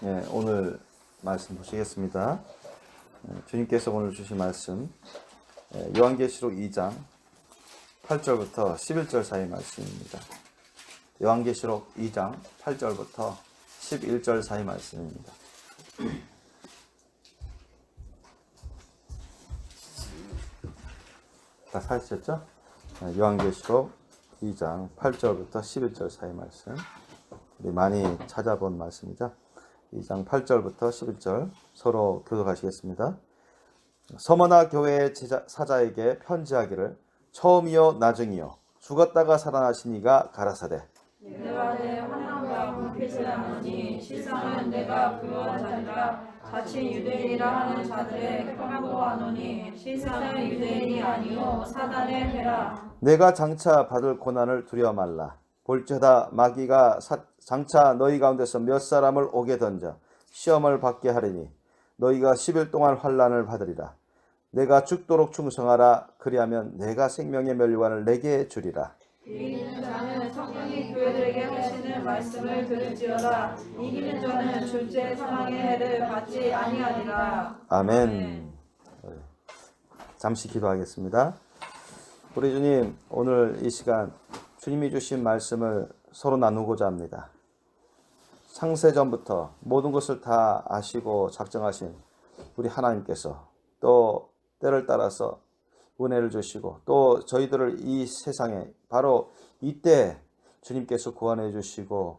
오늘 말씀 보시겠습니다. 주님께서 오늘 주신 말씀 요한계시록 2장 8절부터 11절 사이 말씀입니다. 요한계시록 2장 8절부터 11절 사이 말씀입니다. 다 찾으셨죠? 요한계시록 2장 8절부터 11절 사이 말씀. 우리 많이 찾아본 말씀이죠. 2장 8절부터 11절 서로 교독하시겠습니다. 서머나 교회의 사자에게 편지하기를 처음이요 나중이요 죽었다가 살아나신 이가 가라사대 내가 내 환난과 불빛을 나누니 실상은 내가 그와 자기가 같이 유대인이라 하는 자들의 평안도하노니 실상은 유대인이 아니요 사단의 회라. 내가 장차 받을 고난을 두려워 말라. 볼지어다 마귀가 장차 너희 가운데서 몇 사람을 오게 던져 시험을 받게 하리니 너희가 10일 동안 환난을 받으리라. 내가 죽도록 충성하라. 그리하면 내가 생명의 면류관을 내게 주리라. 이기는 자는 성령이 교회들에게 하시는 말씀을 들을지어다. 이기는 자는 둘째 사망의 해를 받지 아니하리라. 아멘. 잠시 기도하겠습니다. 우리 주님, 오늘 이 시간 주님이 주신 말씀을 서로 나누고자 합니다. 창세전부터 모든 것을 다 아시고 작정하신 우리 하나님께서 또 때를 따라서 은혜를 주시고 또 저희들을 이 세상에 바로 이때 주님께서 구원해 주시고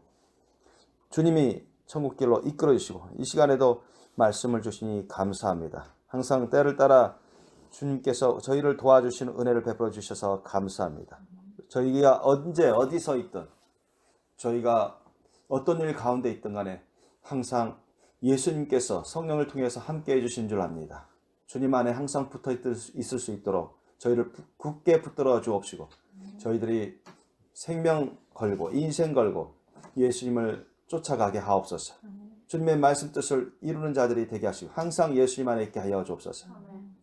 주님이 천국길로 이끌어 주시고 이 시간에도 말씀을 주시니 감사합니다. 항상 때를 따라 주님께서 저희를 도와주시는 은혜를 베풀어 주셔서 감사합니다. 저희가 언제 어디서 있든 저희가 어떤 일 가운데 있든 간에 항상 예수님께서 성령을 통해서 함께 해주신 줄 압니다. 주님 안에 항상 붙어 있을 수 있도록 저희를 굳게 붙들어 주옵시고 저희들이 생명 걸고 인생 걸고 예수님을 쫓아가게 하옵소서. 주님의 말씀 뜻을 이루는 자들이 되게 하시고 항상 예수님 안에 있게 하여 주옵소서.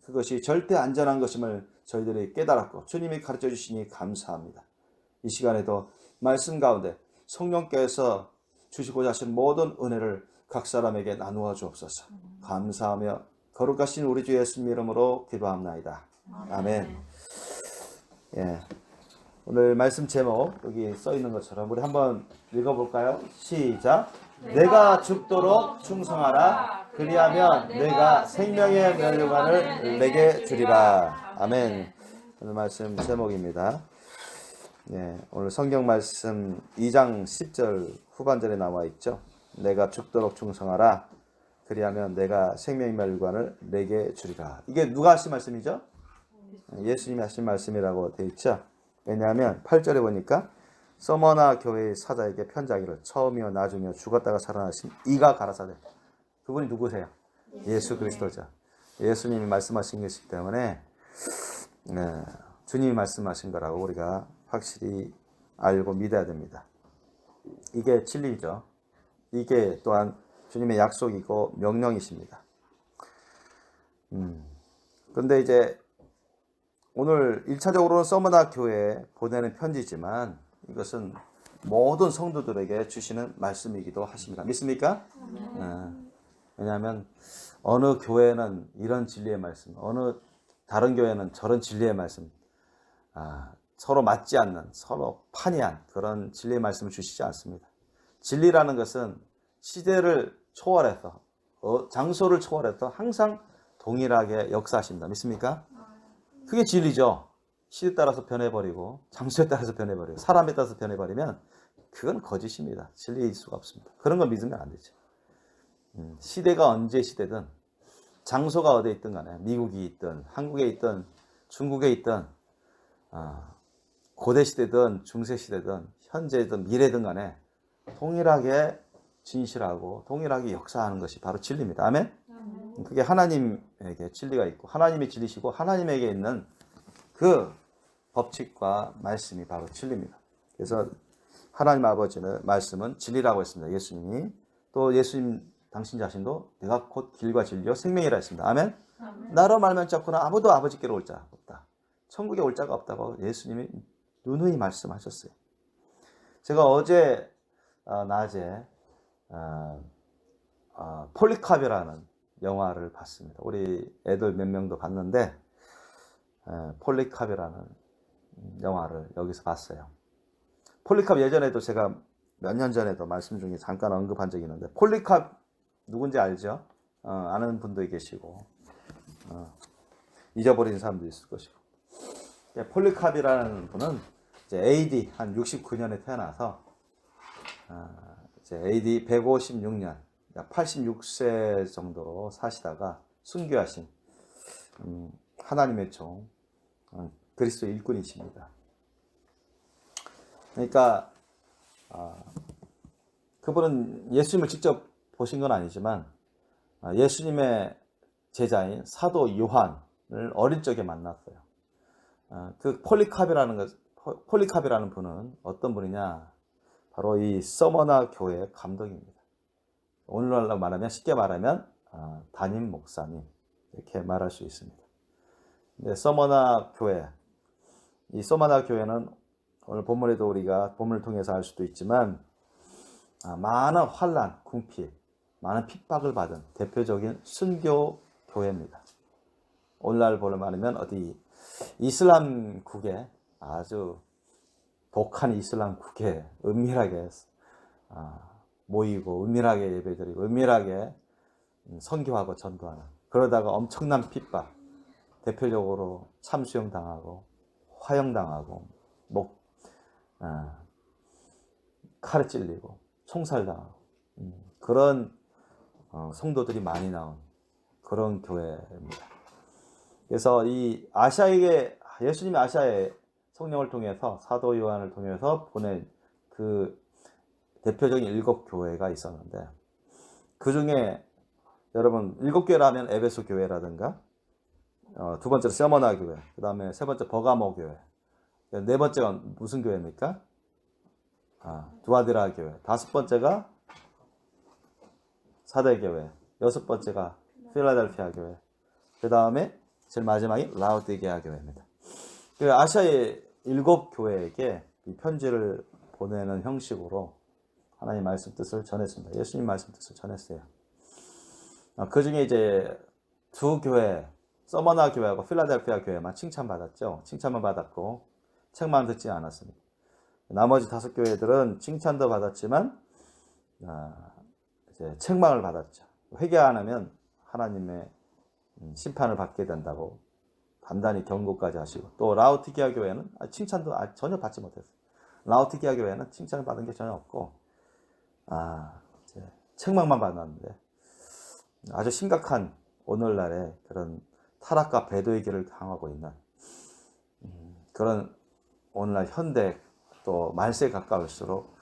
그것이 절대 안전한 것임을 저희들이 깨달았고 주님이 가르쳐 주시니 감사합니다. 이 시간에도 말씀 가운데 성령께서 주시고자 하신 모든 은혜를 각 사람에게 나누어 주옵소서. 감사하며 거룩하신 우리 주 예수님 이름으로 기도합나이다. 아멘. 오늘 말씀 제목 여기 써 있는 것처럼 우리 한번 읽어볼까요? 시작. 내가 죽도록 충성하라. 그리하면 내가 생명의 면류관을 내게 주리라. 아멘. 오늘 말씀 제목입니다. 오늘 성경 말씀 2장 10절 후반절에 나와 있죠. 내가 죽도록 충성하라. 그리하면 내가 생명의 면류관을 내게 주리라. 이게 누가 하신 말씀이죠? 예수님이 하신 말씀이라고 되어 있죠. 왜냐하면 8절에 보니까 서머나 교회의 사자에게 편지하기를 처음이요 나중이요 죽었다가 살아나신 이가 가라사대. 그분이 누구세요? 예수 그리스도죠. 예수님이 말씀하신 것이기 때문에 주님이 말씀하신 거라고 우리가 확실히 알고 믿어야 됩니다. 이게 진리죠. 이게 또한 주님의 약속이고 명령이십니다. 그런데 이제 오늘 1차적으로는 서머나 교회에 보내는 편지지만 이것은 모든 성도들에게 주시는 말씀이기도 하십니다. 믿습니까? 왜냐하면 어느 교회는 이런 진리의 말씀, 어느 다른 교회는 저런 진리의 말씀, 서로 맞지 않는, 서로 판이한 그런 진리의 말씀을 주시지 않습니다. 진리라는 것은 시대를 초월해서, 장소를 초월해서 항상 동일하게 역사하십니다. 믿습니까? 그게 진리죠. 시대에 따라서 변해버리고 장소에 따라서 변해버리고 사람에 따라서 변해버리면 그건 거짓입니다. 진리일 수가 없습니다. 그런 거 믿으면 안 되죠. 시대가 언제 시대든 장소가 어디에 있든 간에 미국이 있든 한국에 있든 중국에 있든 고대시대든 중세시대든 현재든 미래든 간에 동일하게 진실하고 동일하게 역사하는 것이 바로 진리입니다. 아멘? 그게 하나님에게 진리가 있고 하나님이 진리시고 하나님에게 있는 그 법칙과 말씀이 바로 진리입니다. 그래서 하나님 아버지는 말씀은 진리라고 했습니다. 예수님이 또 예수님 당신 자신도 내가 곧 길과 진리요 생명이라 했습니다. 아멘? 나로 말면 자꾸나 아무도 아버지께로 올 자가 없다. 천국에 올 자가 없다고 예수님이 누누이 말씀하셨어요. 제가 어제 낮에 폴리캅이라는 영화를 봤습니다. 우리 애들 몇 명도 봤는데 폴리캅이라는 영화를 여기서 봤어요. 폴리캅 예전에도 제가 몇 년 전에도 말씀 중에 잠깐 언급한 적이 있는데 폴리캅 누군지 알죠? 아는 분도 계시고 잊어버린 사람도 있을 것이고. 폴리캅이라는 분은 이제 AD 한 69년에 태어나서 이제 AD 156년, 86세 정도로 사시다가 순교하신 하나님의 종 그리스도 일꾼이십니다. 그러니까 그분은 예수님을 직접 보신 건 아니지만 예수님의 제자인 사도 요한을 어릴 적에 만났어요. 그 폴리캅이라는 분은 어떤 분이냐? 바로 이 서머나 교회 감독입니다. 오늘날로 말하면 쉽게 말하면 담임 목사님 이렇게 말할 수 있습니다. 근데 서머나 교회, 이 서머나 교회는 오늘 본문에도 우리가 본문을 통해서 알 수도 있지만 많은 환난, 궁핍, 많은 핍박을 받은 대표적인 순교 교회입니다. 오늘날 말하면 어디 이슬람국에 아주 독한 이슬람국에 은밀하게 모이고 은밀하게 예배드리고 은밀하게 선교하고 전도하는, 그러다가 엄청난 핍박, 대표적으로 참수형 당하고 화형 당하고 칼에 찔리고 총살 당하고 그런 성도들이 많이 나온 그런 교회입니다. 그래서 이 아시아에게 예수님이 아시아에 성령을 통해서 사도 요한을 통해서 보낸 그 대표적인 7교회가 있었는데 그 중에 여러분 7교회라면 에베소 교회라든가 두 번째로 세머나 교회, 그 다음에 세 번째 버가모 교회, 네 번째가 무슨 교회입니까? 두아디라 교회, 다섯 번째가 사대교회, 여섯 번째가 필라델피아 교회, 그 다음에 제일 마지막이 라우디게아 교회입니다. 그 아시아의 7교회에게 이 편지를 보내는 형식으로 하나님 말씀 뜻을 전했습니다. 예수님 말씀 뜻을 전했어요. 그 중에 이제 두 교회, 서머나 교회하고 필라델피아 교회만 칭찬받았죠. 칭찬만 받았고 책만 듣지 않았습니다. 나머지 5교회들은 칭찬도 받았지만 이제 책망을 받았죠. 회개 안 하면 하나님의 심판을 받게 된다고 단단히 경고까지 하시고, 또 라우디게아 교회는 칭찬도 전혀 받지 못했어요. 라우디게아 교회는 칭찬을 받은 게 전혀 없고 이제 책망만 받았는데 아주 심각한 오늘날의 그런 타락과 배도의 길을 당하고 있는 그런 오늘날 현대, 또 말세에 가까울수록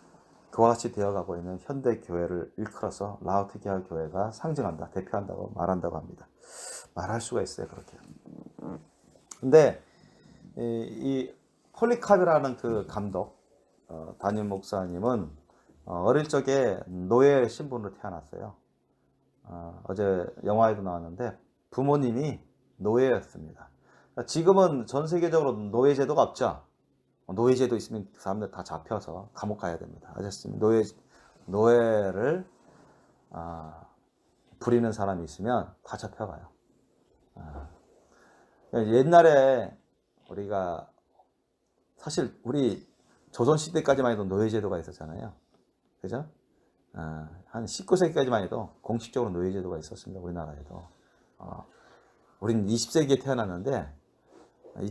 그와 같이 되어가고 있는 현대 교회를 일컬어서 라우디게아 교회가 상징한다, 대표한다고 말한다고 합니다. 말할 수가 있어요, 그렇게. 근데 이 폴리캅이라는 그 감독, 담임 목사님은 어릴 적에 노예 신분으로 태어났어요. 어제 영화에도 나왔는데 부모님이 노예였습니다. 지금은 전 세계적으로 노예 제도가 없죠. 노예 제도 있으면 그 사람들 다 잡혀서 감옥 가야 됩니다. 아셨습니까? 노예를 부리는 사람이 있으면 다 잡혀가요. 옛날에 우리가 사실 우리 조선시대까지만 해도 노예제도가 있었잖아요. 그죠? 한 19세기까지만 해도 공식적으로 노예제도가 있었습니다. 우리나라에도. 우린 20세기에 태어났는데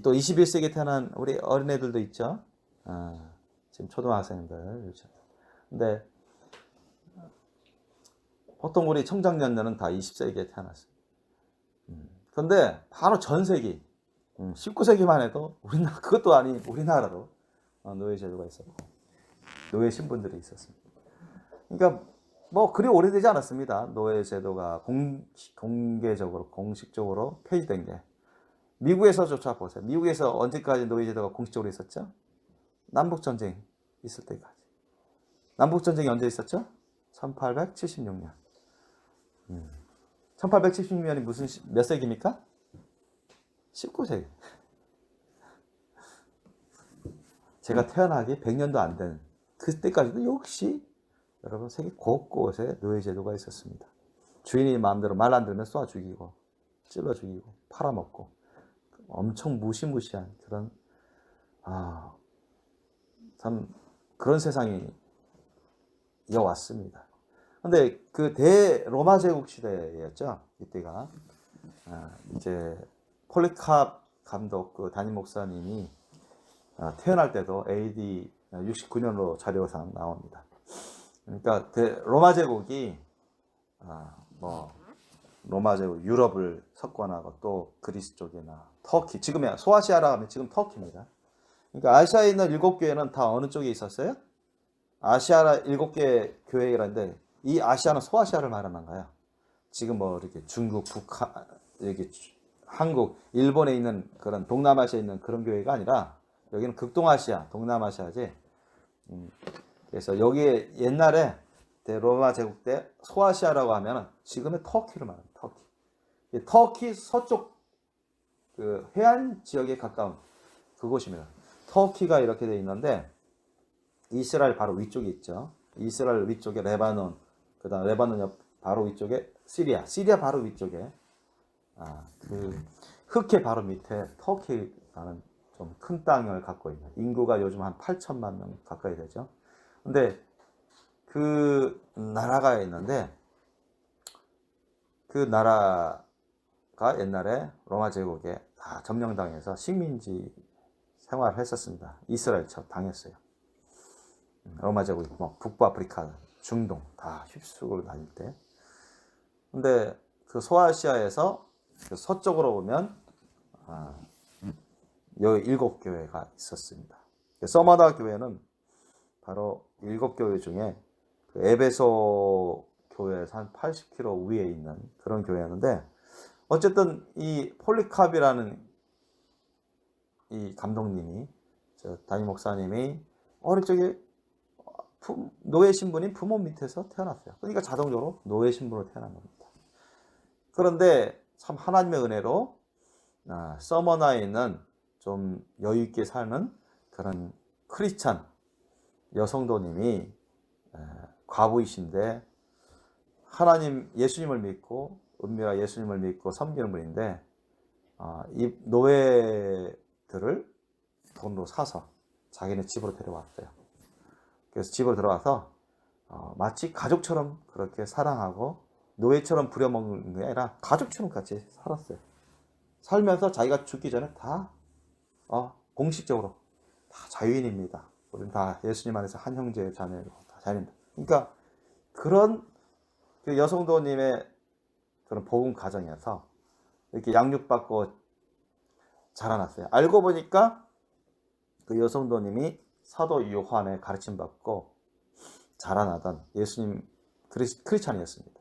또 21세기에 태어난 우리 어린애들도 있죠. 지금 초등학생들. 근데 보통 우리 청장년들은 다 20세기에 태어났어요. 그런데 바로 전세기 19세기만 해도 우리나라, 그것도 아닌 우리나라로 노예 제도가 있었고 노예 신분들이 있었습니다. 그러니까 뭐 그리 오래되지 않았습니다. 노예 제도가 공개적으로 공식적으로 폐지된 게. 미국에서조차 보세요. 미국에서 언제까지 노예 제도가 공식적으로 있었죠? 남북 전쟁 있을 때까지. 남북 전쟁이 언제 있었죠? 1876년. 1876년이 무슨 몇 세기입니까? 19세기. 제가 태어나기 100년도 안 된 그때까지도 역시 여러분 세계 곳곳에 노예 제도가 있었습니다. 주인이 마음대로 말 안 들으면 쏴 죽이고 찔러 죽이고 팔아먹고 엄청 무시무시한 그런 참 그런 세상이 이어왔습니다. 근데 그 대로마 제국 시대였죠. 이때가 이제 폴리캅 감독 그 담임 목사님이 태어날 때도 AD 69년으로 자료상 나옵니다. 그러니까 로마 제국이 뭐 로마 제국 유럽을 석권하고 또 그리스 쪽이나 터키, 지금의 소아시아라 하면 지금 터키입니다. 그러니까 아시아에 있는 7교회는 다 어느 쪽에 있었어요? 아시아 7개 교회라는데 이 아시아는 소아시아를 말하는 거야. 지금 뭐 이렇게 중국, 북한, 이렇게 한국, 일본에 있는 그런 동남아시아에 있는 그런 교회가 아니라 여기는 극동아시아, 동남아시아지. 그래서 여기에 옛날에 로마 제국 때 소아시아라고 하면 지금의 터키를 말합니다. 터키. 터키 서쪽 그 해안 지역에 가까운 그곳입니다. 터키가 이렇게 돼 있는데 이스라엘 바로 위쪽에 있죠. 이스라엘 위쪽에 레바논, 그다음 레바논 옆 바로 위쪽에 시리아 바로 위쪽에 그 흑해 바로 밑에 터키라는 좀 큰 땅을 갖고 있는 인구가 요즘 한 8천만 명 가까이 되죠. 근데 그 나라가 있는데 그 나라가 옛날에 로마 제국에 다 점령당해서 식민지 생활을 했었습니다. 이스라엘처럼 당했어요. 로마 제국이 뭐 북부 아프리카, 중동 다 휩쓸고 다닐 때. 근데 그 소아시아에서 그 서쪽으로 보면 여기 7교회가 있었습니다. 서머나 교회는 바로 7교회 중에 그 에베소 교회에서 한 80km 위에 있는 그런 교회였는데 어쨌든 이 폴리캅이라는 이 감독님이 담임 목사님이 어릴 적에 노예 신분인 부모 밑에서 태어났어요. 그러니까 자동적으로 노예 신분으로 태어난 겁니다. 그런데 참 하나님의 은혜로 서머나에 있는 좀 여유 있게 사는 그런 크리스찬 여성도님이 과부이신데 하나님 예수님을 믿고 은밀한 예수님을 믿고 섬기는 분인데 이 노예들을 돈으로 사서 자기네 집으로 데려왔어요. 그래서 집으로 들어와서 마치 가족처럼 그렇게 사랑하고 노예처럼 부려먹는 게 아니라 가족처럼 같이 살았어요. 살면서 자기가 죽기 전에 다 공식적으로 다 자유인입니다. 우리는 다 예수님 안에서 한 형제의 자매고 다 자유인입니다. 그러니까 그런 그 여성도님의 그런 복음 가정에서 이렇게 양육받고 자라났어요. 알고 보니까 그 여성도님이 사도 요한의 가르침 받고 자라나던 예수님 크리스찬이었습니다.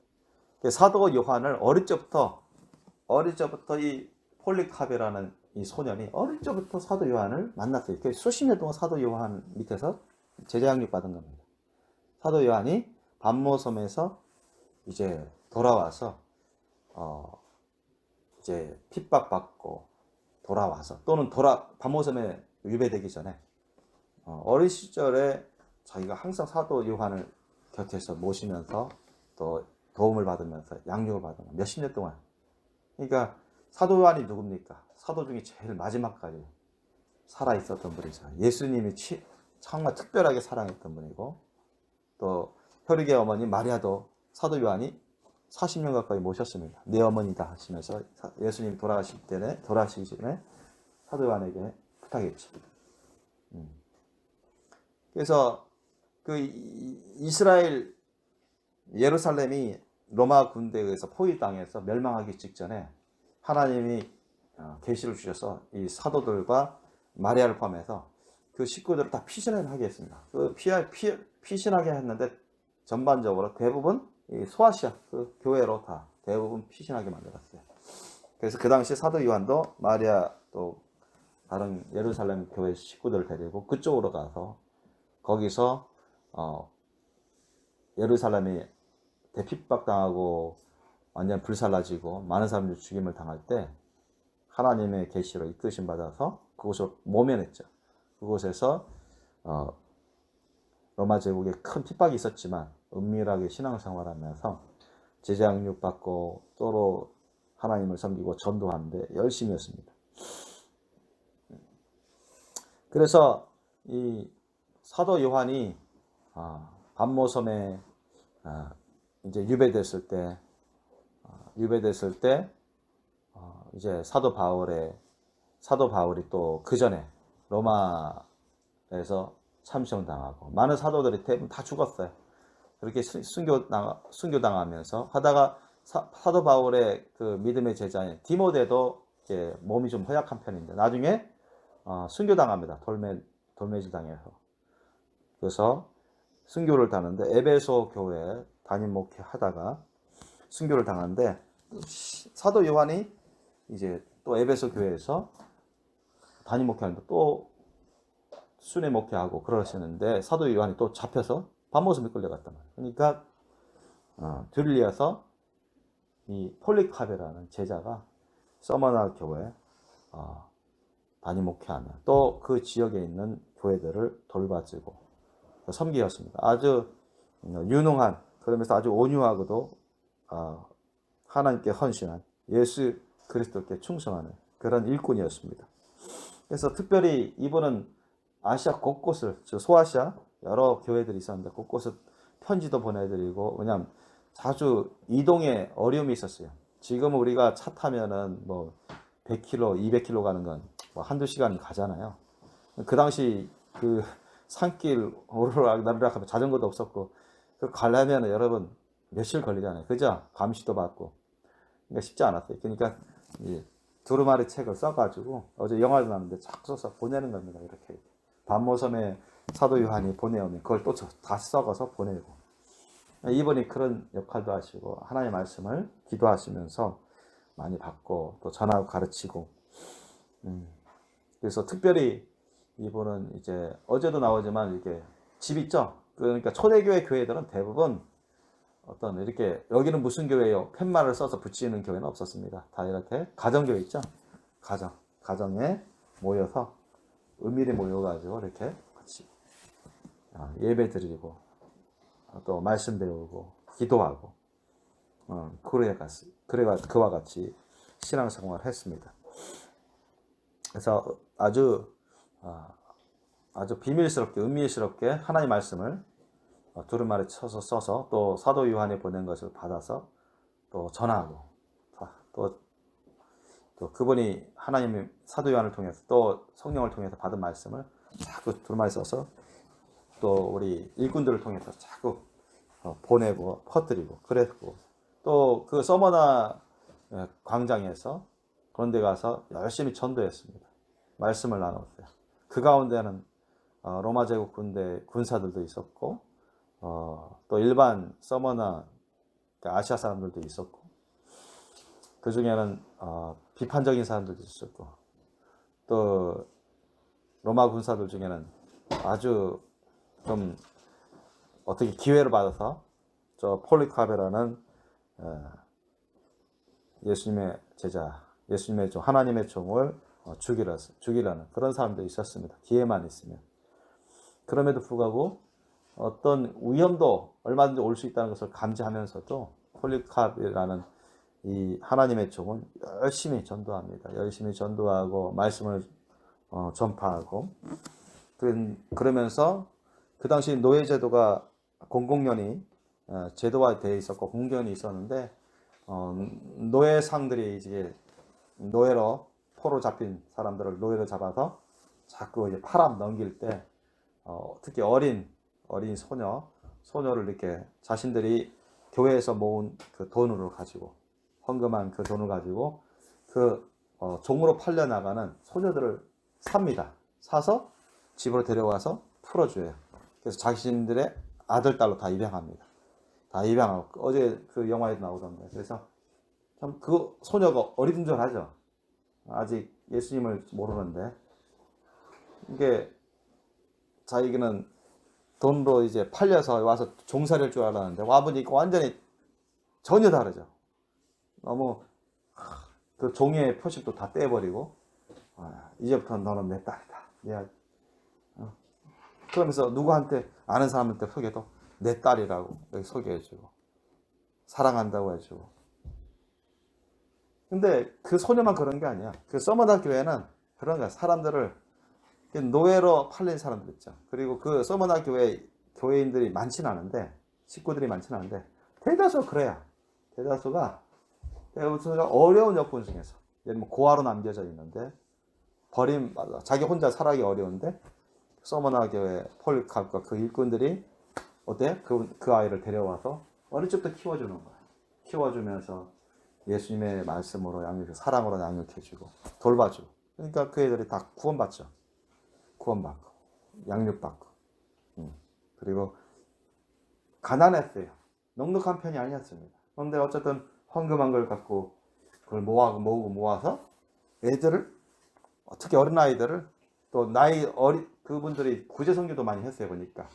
사도 요한을 어릴 적부터 이 폴리캅이라는 이 소년이 어릴 적부터 사도 요한을 만났어요. 수십 년 동안 사도 요한 밑에서 제자 양육 받은 겁니다. 사도 요한이 반모섬에서 이제 돌아와서 이제 핍박받고 돌아와서 또는 반모섬에 유배되기 전에 어린 시절에 자기가 항상 사도 요한을 곁에서 모시면서 또 도움을 받으면서 양육을 받은 몇십 년 동안. 그러니까 사도 요한이 누굽니까? 사도 중에 제일 마지막까지 살아 있었던 분이죠. 예수님이 정말 특별하게 사랑했던 분이고 또 혈육의 어머니 마리아도 사도 요한이 40년 가까이 모셨습니다. 내 어머니다 하시면서 예수님 돌아가시기 전에 사도 요한에게 부탁했죠. 그래서 그 이스라엘 예루살렘이 로마 군대에 의해서 포위당해서 멸망하기 직전에 하나님이 계시를 주셔서 이 사도들과 마리아를 포함해서 그 식구들을 다 피신하게 하게 했습니다. 그 피신하게 했는데 전반적으로 대부분 이 소아시아 그 교회로 다 대부분 피신하게 만들었어요. 그래서 그 당시 사도 요한도 마리아 또 다른 예루살렘 교회 식구들을 데리고 그쪽으로 가서 거기서 예루살렘이 대핍박당하고 완전 불살라지고 많은 사람들이 죽임을 당할 때 하나님의 계시로 이끄심 받아서 그곳을 모면했죠. 그곳에서 로마 제국에 큰 핍박이 있었지만 은밀하게 신앙생활하면서 제자 양육 받고 또로 하나님을 섬기고 전도하는데 열심히 했습니다. 그래서 이 사도 요한이 반모섬에 이제 유배됐을 때 이제 사도 바울이 또 그 전에 로마에서 참수당하고 많은 사도들이 대부분 다 죽었어요. 그렇게 순교당하면서 하다가 사도 바울의 그 믿음의 제자인 디모데도 이제 몸이 좀 허약한 편인데 나중에 순교당합니다. 돌매질 당해서. 그래서 순교를 당하는데 에베소 교회 담임 목회하다가 순교를 당하는데 사도 요한이 이제 또 에베소 교회에서 담임 목회하는데 또 순회 목회하고 그러시는데 사도 요한이 또 잡혀서 반모섬에 끌려갔단 말이에요. 그러니까 뒤를 이어서 이 폴리카베라는 제자가 서머나 교회 담임 목회하는 또 그 지역에 있는 교회들을 돌봐주고 섬기었습니다. 아주 유능한 그러면서 아주 온유하고도 하나님께 헌신한 예수 그리스도께 충성하는 그런 일꾼이었습니다. 그래서 특별히 이분은 아시아 곳곳을 소아시아 여러 교회들이 있었는데 곳곳에 편지도 보내드리고 왜냐하면 자주 이동에 어려움이 있었어요. 지금 우리가 차 타면은 뭐 100km, 200km 가는 건 뭐 한두 시간 가잖아요. 그 당시 그 산길 오르락내리락 하면 자전거도 없었고 그 가려면 여러분 며칠 걸리잖아요. 그죠? 감시도 받고. 그러니까 쉽지 않았어요. 그러니까 이 두루마리 책을 써가지고 어제 영화도 나왔는데 쫙 써서 보내는 겁니다. 이렇게 반모섬에 사도 요한이 보내오면 그걸 또 다시 써가서 보내고 이분이 그런 역할도 하시고 하나님의 말씀을 기도하시면서 많이 받고 또 전하고 가르치고 그래서 특별히 이분은 이제 어제도 나오지만 이게 집 있죠. 그러니까 초대교회 교회들은 대부분 어떤 이렇게 여기는 무슨 교회요? 팻말을 써서 붙이는 교회는 없었습니다. 다 이렇게 가정교회 있죠. 가정에 모여서 은밀히 모여가지고 이렇게 같이 예배 드리고 또 말씀 배우고 기도하고 그와 같이 신앙생활을 했습니다. 그래서 아주 비밀스럽게 은밀스럽게 하나님의 말씀을 두루마리 쳐서 써서 또 사도 요한이 보낸 것을 받아서 또 전하고 또 그분이 하나님의 사도 요한을 통해서 또 성령을 통해서 받은 말씀을 자꾸 두루마리 써서 또 우리 일꾼들을 통해서 자꾸 보내고 퍼뜨리고 그랬고 또 그 서머나 광장에서 그런 데 가서 열심히 전도했습니다. 말씀을 나눴어요. 그 가운데는 로마 제국 군사들도 있었고 또 일반 서머나 아시아 사람들도 있었고 그 중에는 비판적인 사람들도 있었고 또 로마 군사들 중에는 아주 좀 어떻게 기회를 받아서 저 폴리카베라는 예수님의 제자, 예수님의 종, 하나님의 종을 죽이라는 그런 사람도 있었습니다. 기회만 있으면. 그럼에도 불구하고 어떤 위험도 얼마든지 올 수 있다는 것을 감지하면서도 폴리카베라는 이 하나님의 종은 열심히 전도합니다. 열심히 전도하고 말씀을 전파하고 그러면서 그 당시 노예제도가 공공연히 제도화되어 있었고 공공연히 있었는데 노예상들이 이제 노예로 포로 잡힌 사람들을 노예로 잡아서 자꾸 이제 팔아 넘길 때 특히 어린 소녀를 이렇게 자신들이 교회에서 모은 그 돈으로 가지고 헌금한 그 돈을 가지고 그 종으로 팔려 나가는 소녀들을 삽니다. 사서 집으로 데려와서 풀어줘요. 그래서 자신들의 아들, 딸로 다 입양합니다. 다 입양하고 어제 그 영화에도 나오던데 그래서 참 그 소녀가 어리둥절하죠. 아직 예수님을 모르는데 이게 자기는 돈으로 이제 팔려서 와서 종살이할 줄 알았는데 와보니까 완전히 전혀 다르죠. 너무 그 종이의 표식도 다 떼버리고 이제부터 너는 내 딸이다. 그러면서 누구한테 아는 사람한테 소개도 내 딸이라고 여기 소개해주고 사랑한다고 해주고. 근데 그 소녀만 그런 게 아니야. 그 서머나 교회는 그런 거야. 사람들을 노예로 팔린 사람들 있죠. 그리고 그 서머나 교회 교회인들이 많지는 않은데, 식구들이 많지는 않은데, 대다수 그래야. 대다수가 어려운 여건 중에서, 예를 들면 고아로 남겨져 있는데, 자기 혼자 살아가기 어려운데, 서머나 교회 폴리캅과 그 일꾼들이 어때? 그 아이를 데려와서 어릴 적부터 키워주는 거야. 키워주면서 예수님의 말씀으로 사랑으로 양육해주고 돌봐주고. 그러니까 그 애들이 다 구원받죠. 구원받고 양육받고. 그리고 가난했어요. 넉넉한 편이 아니었습니다. 그런데 어쨌든 헌금한 걸 갖고 그걸 모아서 애들을, 특히 어린아이들을, 또 그분들이 구제선교도 많이 했어요. 보니까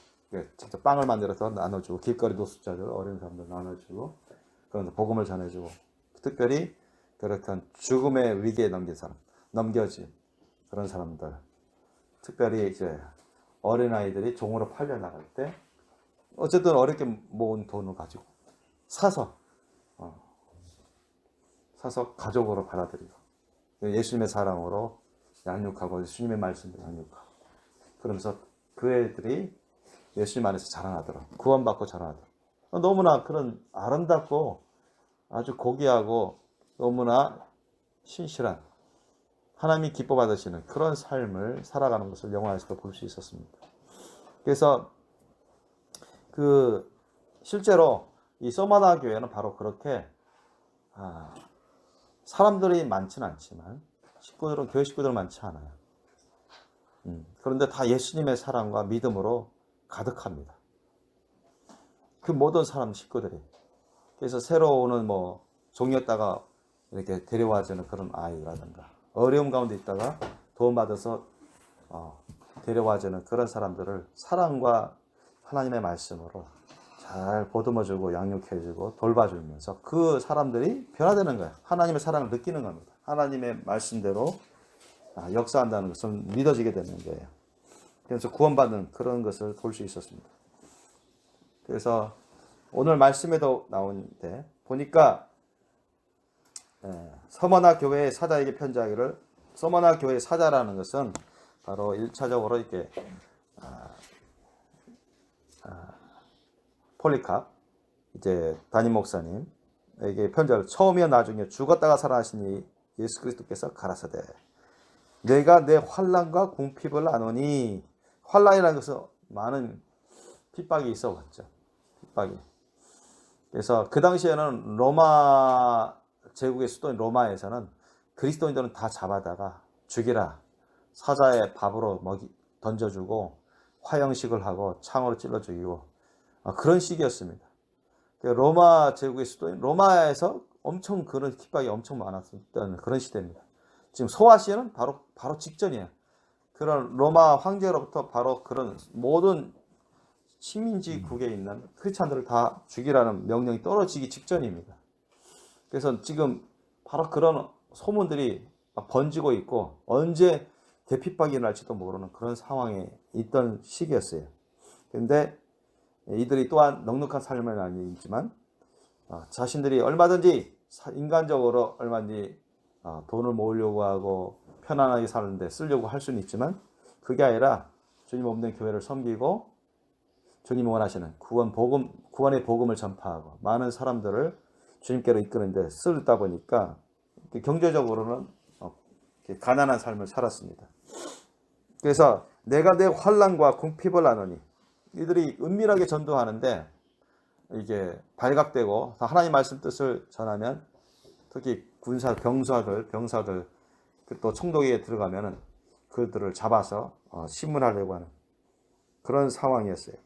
직접 빵을 만들어서 나눠주고, 길거리 노숙자들, 어린 사람들 나눠주고, 그런 복음을 전해주고, 특별히 그렇던 죽음의 위기에 넘겨진 그런 사람들, 특별히 이제 어린아이들이 종으로 팔려나갈 때 어쨌든 어렵게 모은 돈을 가지고 사서 가족으로 받아들이고 예수님의 사랑으로 양육하고 예수님의 말씀을 양육하고, 그러면서 그 애들이 예수님 안에서 자라나도록, 구원받고 자라나도록, 너무나 그런 아름답고 아주 고귀하고 너무나 신실한, 하나님이 기뻐 받으시는 그런 삶을 살아가는 것을 영화에서도 볼 수 있었습니다. 그래서 실제로 이 서머나 교회는 바로 그렇게 사람들이 많지는 않지만 교회 식구들은 많지 않아요. 그런데 다 예수님의 사랑과 믿음으로 가득합니다. 그 모든 식구들이. 그래서 새로 오는 종이었다가 이렇게 데려와주는 그런 아이라든가, 어려움 가운데 있다가 도움받아서 데려와주는 그런 사람들을 사랑과 하나님의 말씀으로 잘 보듬어주고 양육해주고 돌봐주면서 그 사람들이 변화되는 거예요. 하나님의 사랑을 느끼는 겁니다. 하나님의 말씀대로 역사한다는 것을 믿어지게 되는 거예요. 그래서 구원받는 그런 것을 볼 수 있었습니다. 그래서 오늘 말씀에도 나오는데 보니까 서머나 교회의 사자에게 편지하기를, 서머나 교회의 사자라는 것은 바로 1차적으로 이렇게 폴리캅, 이제 담임 목사님에게 편지를, 처음이야 나중에 죽었다가 살아나신 예수 그리스도께서 가라사대 내가 내 환난과 궁핍을 아노니, 환난이라는 것은 많은 핍박이 있어왔죠. 핍박이. 그래서 그 당시에는 로마 제국의 수도인 로마에서는 그리스도인들은 다 잡아다가 죽이라, 사자의 밥으로 던져주고 화형식을 하고 창으로 찔러 죽이고 그런 시기였습니다. 로마 제국의 수도인 로마에서 엄청 그런 핍박이 엄청 많았던 그런 시대입니다. 지금 소아시아는 바로 직전이에요. 그런 로마 황제로부터 바로 그런 모든 식민지국에 있는 크리스찬들을 다 죽이라는 명령이 떨어지기 직전입니다. 그래서 지금 바로 그런 소문들이 번지고 있고 언제 대핍박이 날지도 모르는 그런 상황에 있던 시기였어요. 그런데 이들이 또한 넉넉한 삶은 아니지만 자신들이 얼마든지 인간적으로 얼마든지 돈을 모으려고 하고 편안하게 사는데 쓰려고 할 수는 있지만, 그게 아니라 주님 없는 교회를 섬기고 주님이 원하시는 구원의 복음을 전파하고 많은 사람들을 주님께로 이끄는데 쓰다 보니까 경제적으로는 가난한 삶을 살았습니다. 그래서 내가 내 환난과 궁핍을 아노니, 이들이 은밀하게 전도하는데 이게 발각되고 하나님 말씀 뜻을 전하면, 특히 병사들 또 총독에게 들어가면은 그들을 잡아서 신문하려고 하는 그런 상황이었어요.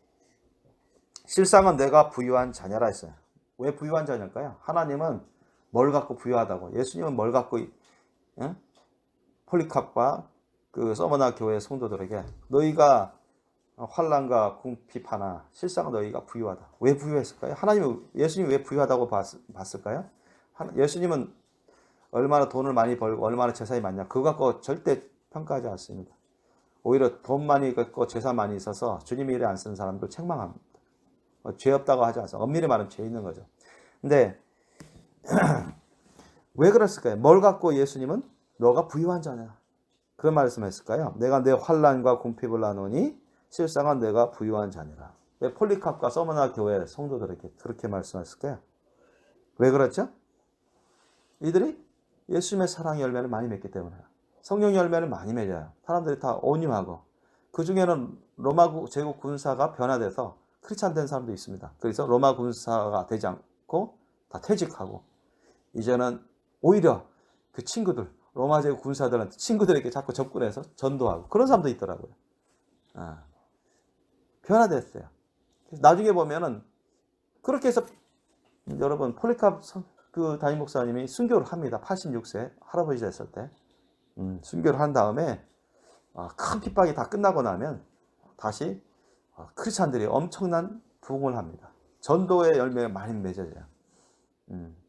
실상은 내가 부유한 자녀라 했어요. 왜 부유한 자녀일까요? 하나님은 뭘 갖고 부유하다고, 예수님은 뭘 갖고 폴리캅과 그 서머나 교회 성도들에게 너희가 환난과 궁핍하나 실상은 너희가 부유하다. 왜 부유했을까요? 예수님이 왜 부유하다고 봤을까요? 예수님은 얼마나 돈을 많이 벌고 얼마나 재산이 많냐, 그거 갖고 절대 평가하지 않습니다. 오히려 돈 많이 갖고 재산 많이 있어서 주님 일에 안 쓰는 사람들 책망합니다. 죄 없다고 하지 않습니다. 엄밀히 말하면 죄 있는 거죠. 근데 왜 그랬을까요? 뭘 갖고 예수님은 너가 부유한 자냐 그런 말씀했을까요? 내가 내 환난과 궁핍을 나누니 실상은 내가 부유한 자니라. 왜 폴리캅과 서머나 교회 성도들에게 그렇게 말씀했을까요? 왜 그렇죠? 이들이 예수님의 사랑 열매를 많이 맺기 때문에 성령 열매를 많이 맺어요. 사람들이 다 온유하고 그 중에는 로마 제국 군사가 변화돼서 크리스찬 된 사람도 있습니다. 그래서 로마 군사가 되지 않고 다 퇴직하고 이제는 오히려 그 친구들 로마 제국 군사들한테 친구들에게 자꾸 접근해서 전도하고 그런 사람도 있더라고요. 변화됐어요. 그래서 나중에 보면은 그렇게 해서 여러분 폴리캅 그 담임 목사님이 순교를 합니다. 86세 할아버지 됐을 때 순교를 한 다음에 큰 핍박이 다 끝나고 나면 다시 크리스찬들이 엄청난 부흥을 합니다. 전도의 열매가 많이 맺어져요.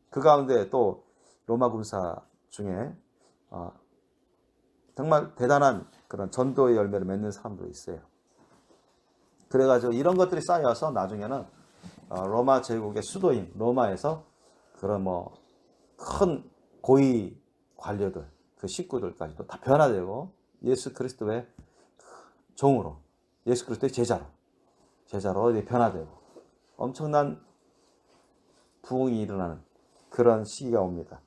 그 가운데 또 로마 군사 중에 정말 대단한 그런 전도의 열매를 맺는 사람도 있어요. 그래가지고 이런 것들이 쌓여서 나중에는 로마 제국의 수도인 로마에서 그런 뭐 큰 고위 관료들, 그 식구들까지도 다 변화되고 예수 그리스도의 종으로, 예수 그리스도의 제자로 변화되고 엄청난 부흥이 일어나는 그런 시기가 옵니다.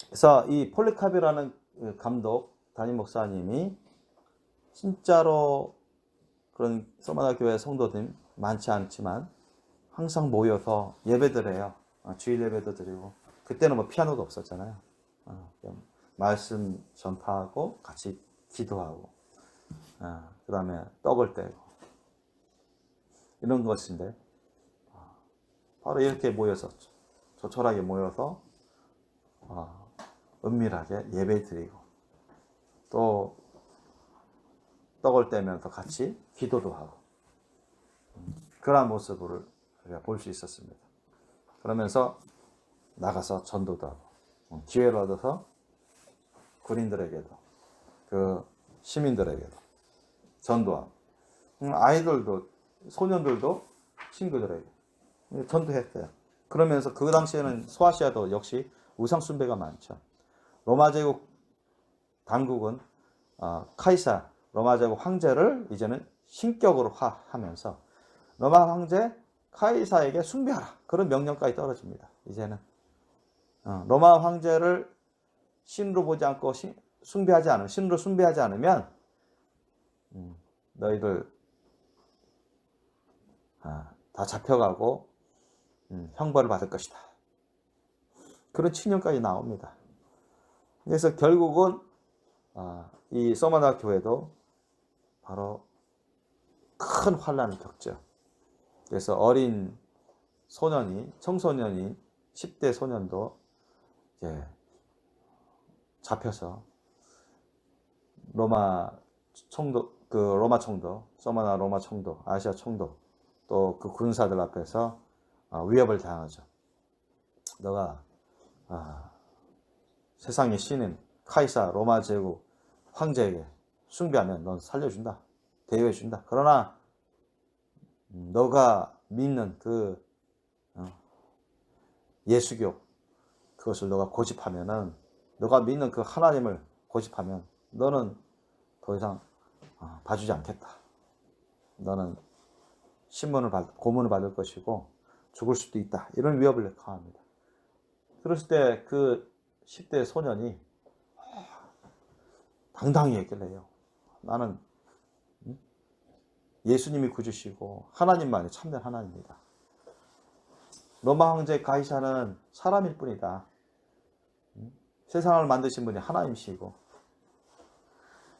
그래서 이 폴리캅이라는 감독 담임 목사님이 진짜로 그런 서머나 교회 성도들 많지 않지만 항상 모여서 예배들 해요. 주일 예배도 드리고 그때는 뭐 피아노도 없었잖아요. 말씀 전파하고 같이 기도하고 그 다음에 떡을 떼고 이런 것인데 바로 이렇게 모여서 조촐하게 모여서 은밀하게 예배 드리고 또 떡을 떼면서 같이 기도도 하고 그러한 모습을 우리가 볼 수 있었습니다. 그러면서 나가서 전도도 하고 기회를 얻어서 군인들에게도 그 시민들에게도 전도하고 아이들도 소년들도 친구들에게 전도했어요. 그러면서 그 당시에는 소아시아도 역시 우상 숭배가 많죠. 로마 제국 당국은 카이사 로마 제국 황제를 이제는 신격으로 하면서 로마 황제 카이사에게 숭배하라 그런 명령까지 떨어집니다. 이제는 로마 황제를 신으로 보지 않고 신으로 숭배하지 않으면 너희들 다 잡혀가고 형벌을 받을 것이다. 그런 칙령까지 나옵니다. 그래서 결국은 이 서머나 교회도 바로 큰 환란을 겪죠. 그래서 어린 청소년이 10대 소년도 이제 잡혀서 로마 총독, 서머나 로마 총독, 아시아 총독 또 그 군사들 앞에서 위협을 당하죠. 너가 세상의 신인 카이사 로마 제국 황제에게 숭배하면 넌 살려준다, 대우해준다. 그러나 너가 믿는 그 예수교 그것을 너가 고집하면은 너가 믿는 그 하나님을 고집하면 너는 더 이상 봐주지 않겠다. 너는 고문을 받을 것이고 죽을 수도 있다. 이런 위협을 가합니다. 그랬을 때 그 10대 소년이 당당히 얘기를 해요. 나는 예수님이 구주시고 하나님만이 참된 하나님이다. 로마 황제 가이사는 사람일 뿐이다. 세상을 만드신 분이 하나님이시고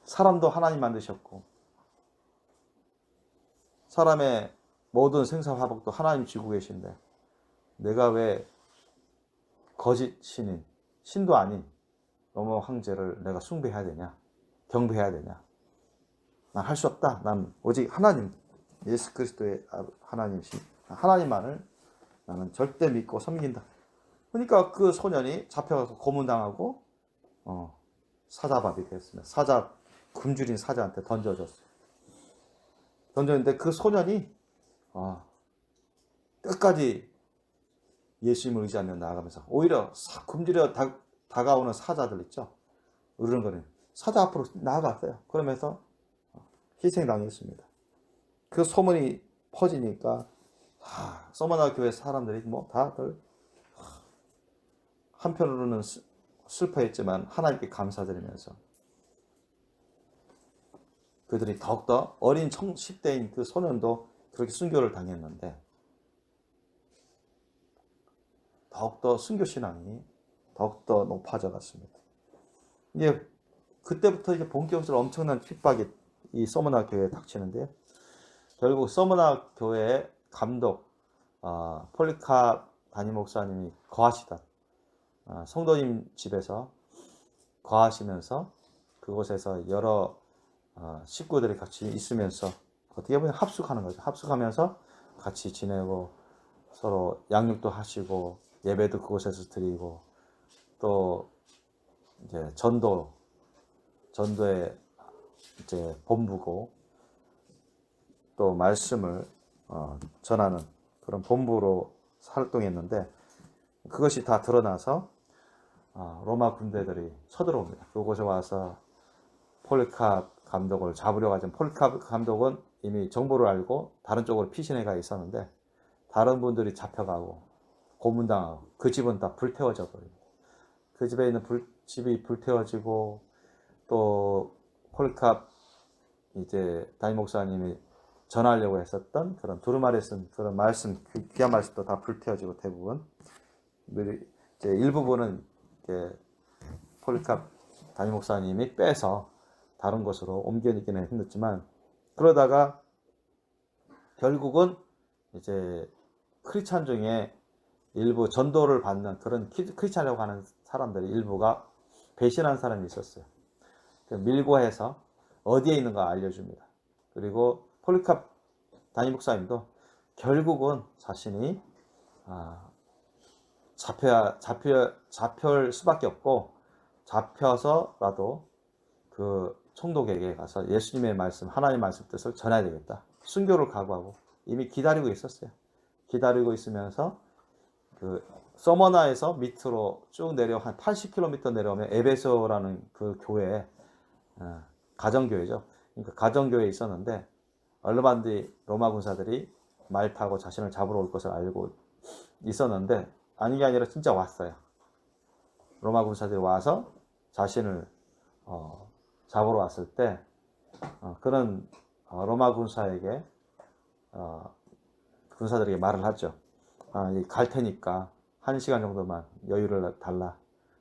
사람도 하나님 만드셨고 사람의 모든 생사화복도 하나님 쥐고 계신데 내가 왜 거짓 신인, 신도 아닌 로마 황제를 내가 숭배해야 되냐, 경배해야 되냐. 난 할 수 없다. 난 오직 하나님, 예수 그리스도의 하나님이신 하나님만을 나는 절대 믿고 섬긴다. 그러니까 그 소년이 잡혀가서 고문당하고 사자밥이 됐습니다. 굶주린 사자한테 던져줬어요. 던졌는데 그 소년이 끝까지 예수님을 의지하며 나아가면서 오히려 굶주려 다가오는 사자들 있죠. 으르렁거리는 사자 앞으로 나아갔어요. 그러면서 희생당했습니다. 그 소문이 퍼지니까 서머나 교회 사람들이 뭐 다들 한편으로는 슬퍼했지만 하나님께 감사드리면서 그들이 더욱더 어린 10대인 그 소년도 그렇게 순교를 당했는데 더욱더 순교 신앙이 더욱더 높아져 갔습니다. 이제 그때부터 이제 본격적으로 엄청난 핍박이 이 서머나 교회에 닥치는데요. 결국 서머나 교회의 감독 폴리캅 담임 목사님이 거하시던 성도님 집에서 거하시면서 그곳에서 여러 식구들이 같이 있으면서 어떻게 보면 합숙하는 거죠. 합숙하면서 같이 지내고 서로 양육도 하시고 예배도 그곳에서 드리고 또 이제 전도의 이제 본부고 또 말씀을 전하는 그런 본부로 활동했는데 그것이 다 드러나서 로마 군대들이 쳐들어옵니다. 그곳에 와서 폴리캅 감독을 잡으려고 하지만 폴리캅 감독은 이미 정보를 알고 다른 쪽으로 피신해 가 있었는데 다른 분들이 잡혀가고 고문당하고 그 집은 다 불태워져 버립니다. 그 집에 있는 집이 불태워지고 또 폴리캅 이제 담임 목사님이 전하려고 했었던 그런 두루마리에 쓴 그런 말씀, 귀한 말씀도 다 불태워지고 대부분 이제 일부분은 이제 폴리캅 담임 목사님이 빼서 다른 곳으로 옮겨지기는 힘들지만 그러다가 결국은 이제 크리스찬 중에 일부 전도를 받는 그런 크리스찬이라고 하는 사람들이 일부가 배신한 사람이 있었어요. 밀고 해서 어디에 있는가 알려줍니다. 그리고 폴리캅 담임 목사님도 결국은 자신이 잡힐 수밖에 없고 잡혀서라도 그 총독에게 가서 예수님의 말씀, 하나님의 말씀 뜻을 전해야 되겠다. 순교를 각오하고 이미 기다리고 있었어요. 기다리고 있으면서 그 서머나에서 밑으로 쭉 내려 한 80km 내려오면 에베소라는 그 교회, 가정교회죠. 그러니까 가정교회에 있었는데 얼마 뒤 로마 군사들이 말 타고 자신을 잡으러 올 것을 알고 있었는데 아닌 게 아니라 진짜 왔어요. 로마 군사들이 와서 자신을 잡으러 왔을 때 그런 로마 군사들에게 말을 하죠. 갈 테니까 1시간 정도만 여유를 달라.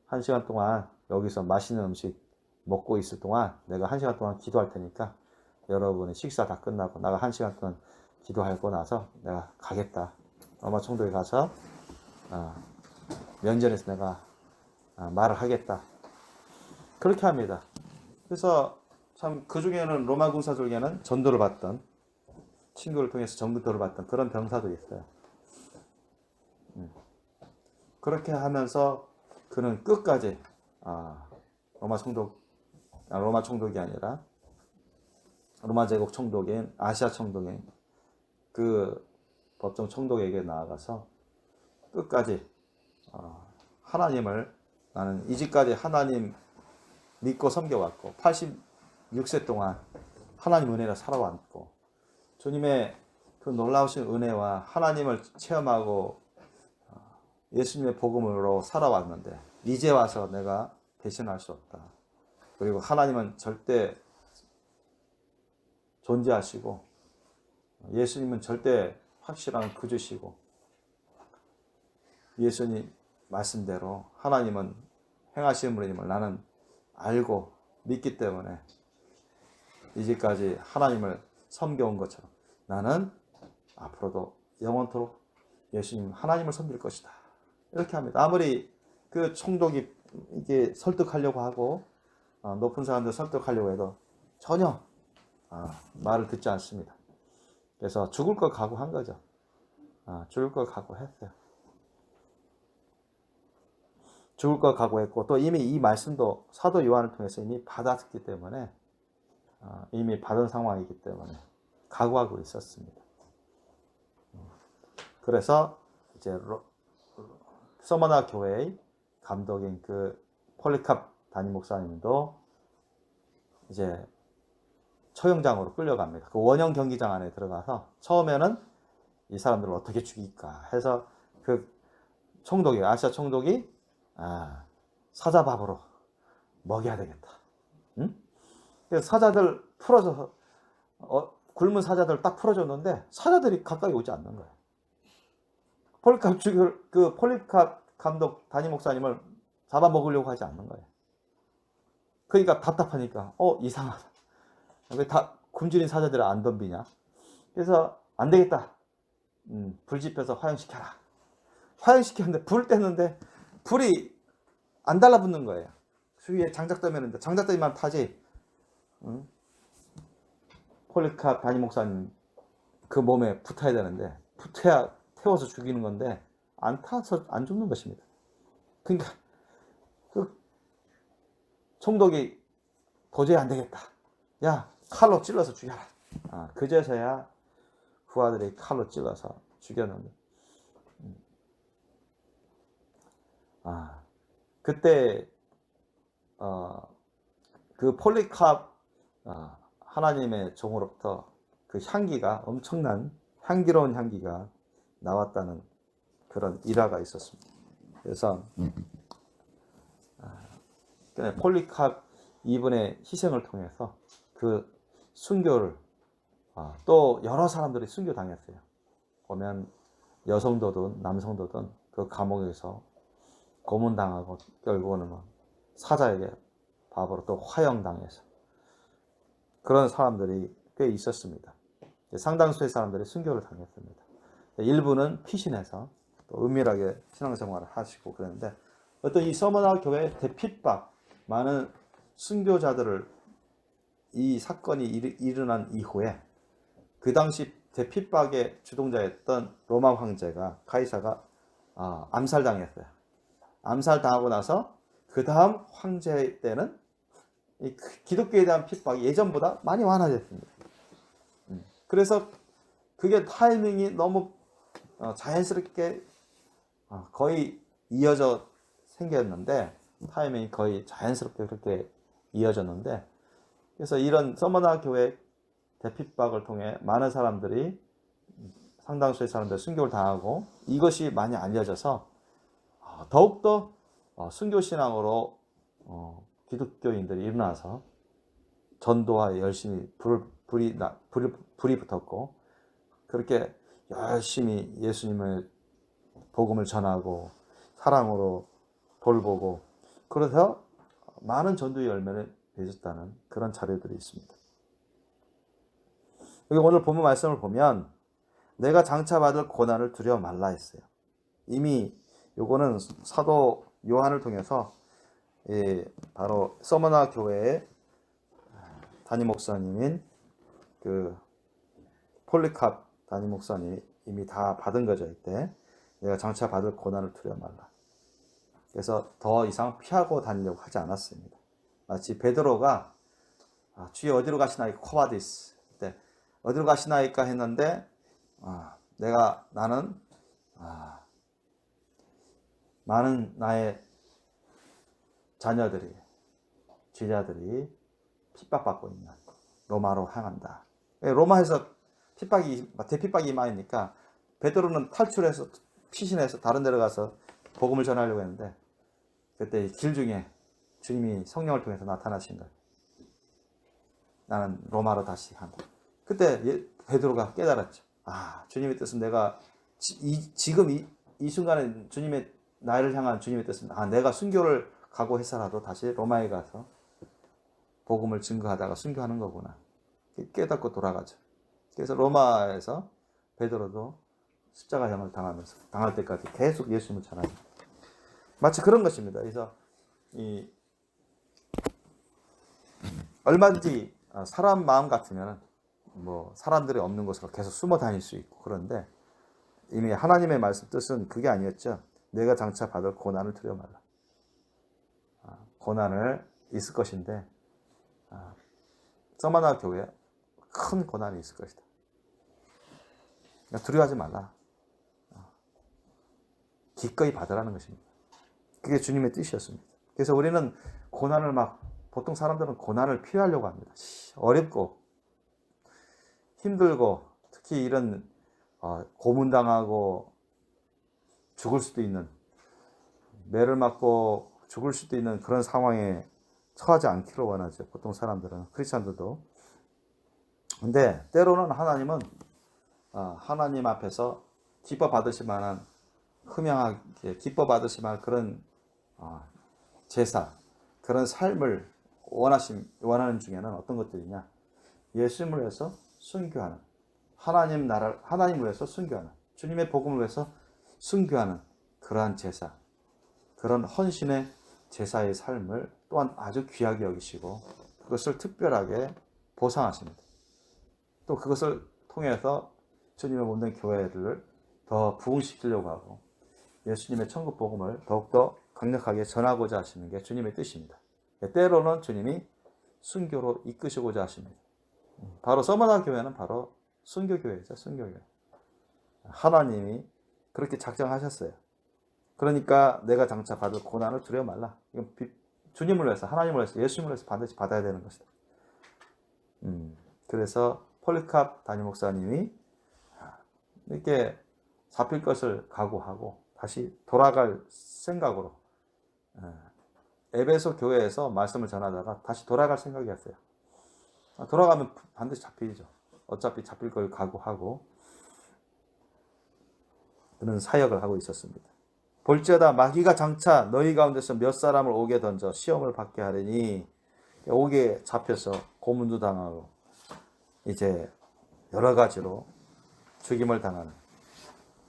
1시간 동안 여기서 맛있는 음식 먹고 있을 동안 내가 1시간 동안 기도할 테니까 여러분의 식사 다 끝나고 나가 1시간 동안 기도하고 나서 내가 가겠다. 로마 총독에 가서 면전에서 내가 말을 하겠다. 그렇게 합니다. 그래서 참 그 중에는 로마 군사 중에는 전도를 받던 친구를 통해서 전도를 받던 그런 병사도 있어요. 그렇게 하면서 그는 끝까지 로마 총독이 아니라 로마 제국 총독인 아시아 총독인 그 법정 총독에게 나아가서 끝까지 하나님을 나는 이제까지 하나님 믿고 섬겨왔고 86세 동안 하나님 은혜를 살아왔고 주님의 그 놀라우신 은혜와 하나님을 체험하고 예수님의 복음으로 살아왔는데 이제 와서 내가 배신할 수 없다. 그리고 하나님은 절대 존재하시고 예수님은 절대 확실한 구주시고 예수님 말씀대로 하나님은 행하시는 분임을 나는 알고 믿기 때문에 이제까지 하나님을 섬겨온 것처럼 나는 앞으로도 영원토록 예수님 하나님을 섬길 것이다. 이렇게 합니다. 아무리 그 총독이 이게 설득하려고 하고 높은 사람들 설득하려고 해도 전혀 말을 듣지 않습니다. 그래서 죽을 걸 각오한 거죠. 죽을 걸 각오했어요. 죽을 걸 각오했고 또 이미 이 말씀도 사도 요한을 통해서 이미 받았기 때문에 이미 받은 상황이기 때문에 각오하고 있었습니다. 그래서 이제 서머나 교회의 감독인 그 폴리캅 담임 목사님도 이제 처형장으로 끌려갑니다. 그 원형 경기장 안에 들어가서 처음에는 이 사람들을 어떻게 죽일까 해서 그 총독이, 아시아 총독이 사자밥으로 먹여야 되겠다. 응? 그래서 사자들 풀어줘서 굶은 사자들 딱 풀어줬는데 사자들이 가까이 오지 않는 거예요. 폴리캅 감독 담임 목사님을 잡아먹으려고 하지 않는 거예요. 그러니까 답답하니까 이상하다. 왜 다 굶주린 사자들을 안 덤비냐? 그래서 안 되겠다. 불 지펴서 화형시켜라. 화형시켰는데 불 뗐는데 불이 안 달라붙는 거예요. 주위에 장작더미였는데 장작더미만 타지. 폴리캅 담임 목사님 그 몸에 붙어야 되는데 붙어야 태워서 죽이는 건데 안 타서 안 죽는 것입니다. 그러니까 그 총독이 도저히 안 되겠다. 야, 칼로 찔러서 죽여라. 그제서야 부하들이 칼로 찔러서 죽였는데 그때 그 폴리캅 하나님의 종으로부터 그 향기가 엄청난 향기로운 향기가 나왔다는 그런 일화가 있었습니다. 그래서 폴리캅 이분의 희생을 통해서 그 순교를 또 여러 사람들이 순교당했어요. 보면 여성도든 남성도든 그 감옥에서 고문당하고 결국은 사자에게 밥으로 또 화형당해서 그런 사람들이 꽤 있었습니다. 상당수의 사람들이 순교를 당했습니다. 일부는 피신해서 또 은밀하게 신앙생활을 하시고 그랬는데 어떤 이 서머나 교회 대핍박 많은 순교자들을 이 사건이 일어난 이후에 그 당시 대핍박의 주동자였던 로마 황제가 카이사가 암살당했어요. 암살당하고 나서 그 다음 황제 때는 이 기독교에 대한 핍박이 예전보다 많이 완화됐습니다. 그래서 그게 타이밍이 너무 자연스럽게 거의 이어져 생겼는데 타이밍이 거의 자연스럽게 그렇게 이어졌는데 그래서 이런 서머나 교회 대핍박을 통해 많은 사람들이 상당수의 사람들이 순교를 당하고 이것이 많이 알려져서 더욱더 순교신앙으로 기독교인들이 일어나서 전도와 열심히 불이 붙었고 그렇게 열심히 예수님의 복음을 전하고 사랑으로 돌보고 그래서 많은 전도의 열매를 맺었다는 그런 자료들이 있습니다. 여기 오늘 본문 말씀을 보면 내가 장차 받을 고난을 두려워 말라 했어요. 이미 요거는 사도 요한을 통해서 바로 서머나 교회의 담임 목사님인 그 폴리캅 담임 목사님이 이미 다 받은 거죠. 이때 내가 장차 받을 고난을 두려워 말라. 그래서 더 이상 피하고 다니려고 하지 않았습니다. 마치 베드로가 주여 어디로 가시나이까 코바디스 그때 어디로 가시나이까 했는데 나는 많은 나의 자녀들이 제자들이 핍박받고 있는 로마로 향한다. 로마에서 대핍박이 임하니까 베드로는 탈출해서 피신해서 다른 데로 가서 복음을 전하려고 했는데 그때 길 중에 주님이 성령을 통해서 나타나신 거예요. 나는 로마로 다시 간다. 그때 베드로가 깨달았죠. 주님의 뜻은 내가 지금 이 순간에 나를 향한 주님의 뜻은 내가 순교를 각오해서라도 다시 로마에 가서 복음을 증거하다가 순교하는 거구나. 깨닫고 돌아가죠. 그래서 로마에서 베드로도 십자가형을 당할 때까지 계속 예수님을 전합니다. 마치 그런 것입니다. 그래서 얼마든지 사람 마음 같으면 사람들이 없는 곳으로 계속 숨어 다닐 수 있고 그런데 이미 하나님의 말씀 뜻은 그게 아니었죠. 내가 장차 받을 고난을 두려워 말라. 고난을 있을 것인데 서머나 교회에 큰 고난이 있을 것이다. 그러니까 두려워하지 말라. 기꺼이 받으라는 것입니다. 그게 주님의 뜻이었습니다. 그래서 우리는 고난을 보통 사람들은 고난을 피하려고 합니다. 어렵고 힘들고 특히 이런 고문당하고 죽을 수도 있는, 매를 맞고 죽을 수도 있는 그런 상황에 처하지 않기를 원하죠. 보통 사람들은, 크리스찬들도. 근데 때로는 하나님은 하나님 앞에서 기뻐 받으실 만한, 흠양하게 기뻐 받으실 만한 그런 제사, 그런 삶을 원하는 중에는 어떤 것들이냐? 예수님을 위해서 순교하는, 하나님을 위해서 순교하는, 주님의 복음을 위해서 순교하는 그러한 제사, 그런 헌신의 제사의 삶을 또한 아주 귀하게 여기시고 그것을 특별하게 보상하십니다. 또 그것을 통해서 주님의 몸된 교회를 더 부흥시키려고 하고 예수님의 천국 복음을 더욱더 강력하게 전하고자 하시는 게 주님의 뜻입니다. 때로는 주님이 순교로 이끄시고자 하십니다. 바로 서머나 교회는 바로 순교교회죠. 순교교회. 하나님이 그렇게 작정하셨어요. 그러니까 내가 장차 받을 고난을 두려워 말라. 이건 주님을 위해서, 하나님을 위해서, 예수님을 위해서 반드시 받아야 되는 것이다. 그래서 폴리캅 담임 목사님이 이렇게 잡힐 것을 각오하고 다시 돌아갈 생각으로 에베소 교회에서 말씀을 전하다가 다시 돌아갈 생각이었어요. 돌아가면 반드시 잡히죠. 어차피 잡힐 걸 각오하고 그는 사역을 하고 있었습니다. 볼지어다 마귀가 장차 너희 가운데서 몇 사람을 옥에 던져 시험을 받게 하려니, 옥에 잡혀서 고문도 당하고 이제 여러 가지로 죽임을 당하는,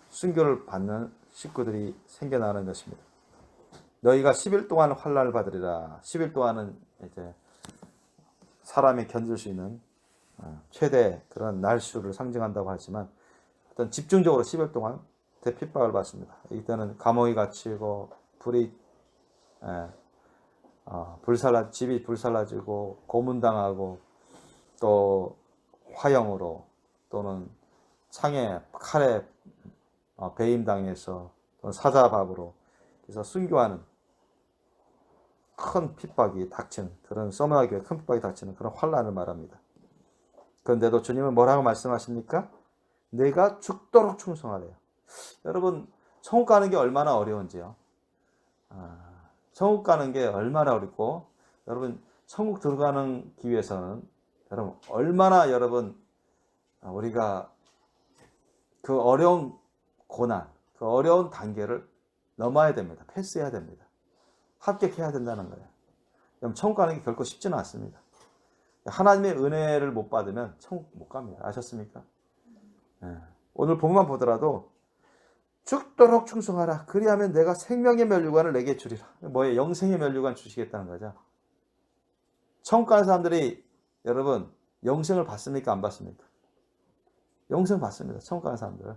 순교를 받는 식구들이 생겨나는 것입니다. 너희가 10일 동안 환난을 받으리라. 10일 동안은 이제 사람이 견딜 수 있는 최대 그런 날수를 상징한다고 하지만 어떤 집중적으로 10일 동안 대핍박을 받습니다. 이때는 감옥에 갇히고 집이 불살라지고 고문당하고 또 화형으로 또는 창에 칼에 배임당해서 또는 사자밥으로 그래서 순교하는 큰 핍박이 닥치는 그런 서머나 교회 큰 핍박이 닥치는 그런 환난을 말합니다. 그런데도 주님은 뭐라고 말씀하십니까? 내가 죽도록 충성하래요. 여러분, 천국 가는 게 얼마나 어려운지요. 천국 가는 게 얼마나 어렵고, 여러분 천국 들어가는 기 위해서는 여러분 얼마나 우리가 그 어려운 고난, 그 어려운 단계를 넘어야 됩니다. 패스해야 됩니다. 합격해야 된다는 거예요. 그럼 천국 가는 게 결코 쉽지는 않습니다. 하나님의 은혜를 못 받으면 천국 못 갑니다. 아셨습니까? 오늘 본문만 보더라도 죽도록 충성하라. 그리하면 내가 생명의 면류관을 내게 주리라. 뭐예요? 영생의 면류관 주시겠다는 거죠. 천국 가는 사람들이 여러분 영생을 받습니까? 안 받습니까? 영생 받습니다. 천국 가는 사람들은.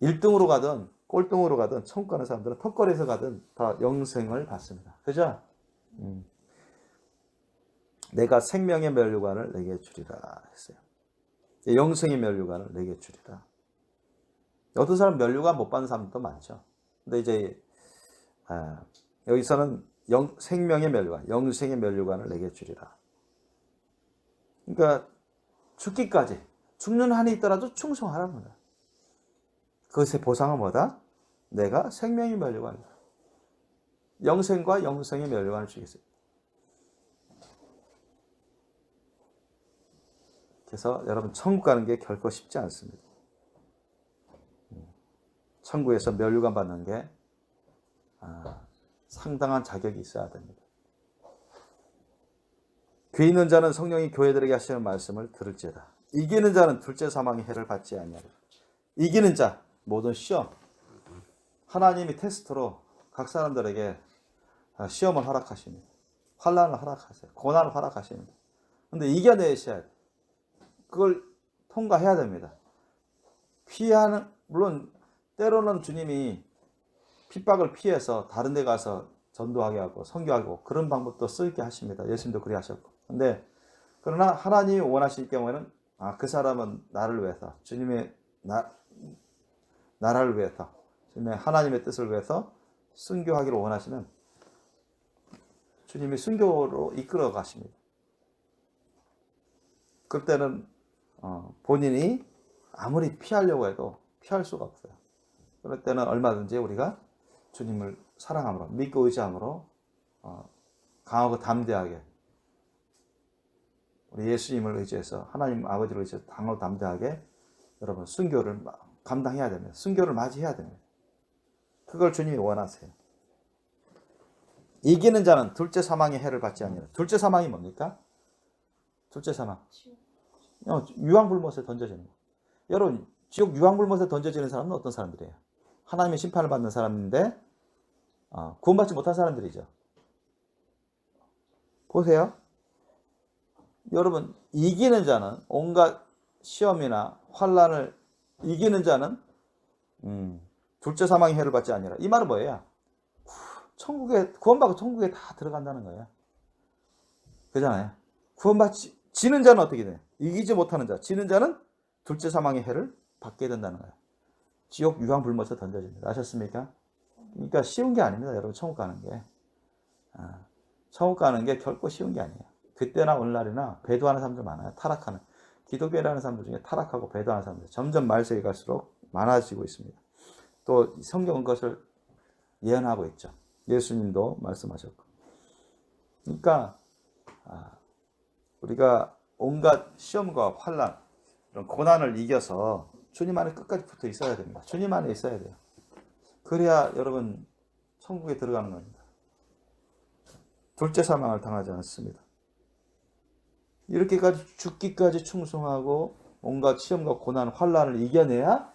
1등으로 가든 꼴등으로 가든 천국 가는 사람들은 턱걸이에서 가든 다 영생을 받습니다. 그죠? 내가 생명의 면류관을 내게 주리라 했어요. 영생의 면류관을 내게 주리라. 어떤 사람 면류관 못 받는 사람도 많죠. 근데 이제 여기서는 생명의 면류관, 영생의 면류관을 내게 주리라. 그러니까 죽기까지, 죽는 한이 있더라도 충성하라는 거야. 그것의 보상은 뭐다? 내가 생명의 면류관이다. 영생과 영생의 면류관을 주겠습니다. 그래서 여러분 천국 가는 게 결코 쉽지 않습니다. 천국에서 면류관 받는 게 상당한 자격이 있어야 됩니다. 귀 있는 자는 성령이 교회들에게 하시는 말씀을 들을지어다. 이기는 자는 둘째 사망의 해를 받지 아니하리라. 이기는 자, 모든 시험, 하나님이 테스트로 각 사람들에게 시험을 허락하십니다. 환난을 허락하세요. 고난을 허락하십니다. 그런데 이겨내셔야 돼요. 그걸 통과해야 됩니다. 물론 때로는 주님이 핍박을 피해서 다른 데 가서 전도하게 하고 선교하고 그런 방법도 쓰게 하십니다. 예수님도 그리 하셨고. 근데 그러나 하나님이 원하실 경우에는 그 사람은 나를 위해서, 주님의 나라를 위해서 하나님의 뜻을 위해서 순교하기를 원하시면 주님이 순교로 이끌어 가십니다. 그때는 본인이 아무리 피하려고 해도 피할 수가 없어요. 그럴 때는 얼마든지 우리가 주님을 사랑함으로, 믿고 의지함으로 강하고 담대하게 우리 예수님을 의지해서, 하나님 아버지를 의지해서 강하고 담대하게 여러분 순교를 감당해야 됩니다. 순교를 맞이해야 됩니다. 그걸 주님이 원하세요. 이기는 자는 둘째 사망의 해를 받지 아니하리라. 둘째 사망이 뭡니까? 둘째 사망. 유황불못에 던져지는 거. 여러분, 지옥 유황불못에 던져지는 사람은 어떤 사람들이에요? 하나님의 심판을 받는 사람인데 구원받지 못한 사람들이죠. 보세요. 여러분, 이기는 자는, 온갖 시험이나 환난을 이기는 자는 둘째 사망의 해를 받지 아니하리라. 이 말은 뭐예요? 천국에, 구원받고 천국에 다 들어간다는 거예요. 그잖아요. 지는 자는 어떻게 돼요? 이기지 못하는 자, 지는 자는 둘째 사망의 해를 받게 된다는 거예요. 지옥 유황불못에 던져집니다. 아셨습니까? 그러니까 쉬운 게 아닙니다. 여러분, 천국 가는 게. 천국 가는 게 결코 쉬운 게 아니에요. 그때나 오늘날이나 배도하는 사람들 많아요. 타락하는. 기독교라는 사람들 중에 타락하고 배도하는 사람들 점점 말세에 갈수록 많아지고 있습니다. 또 성경은 그것을 예언하고 있죠. 예수님도 말씀하셨고. 그러니까 우리가 온갖 시험과 환난, 이런 고난을 이겨서 주님 안에 끝까지 붙어 있어야 됩니다. 주님 안에 있어야 돼요. 그래야 여러분 천국에 들어가는 겁니다. 둘째 사망을 당하지 않습니다. 이렇게까지 죽기까지 충성하고 온갖 시험과 고난, 환난을 이겨내야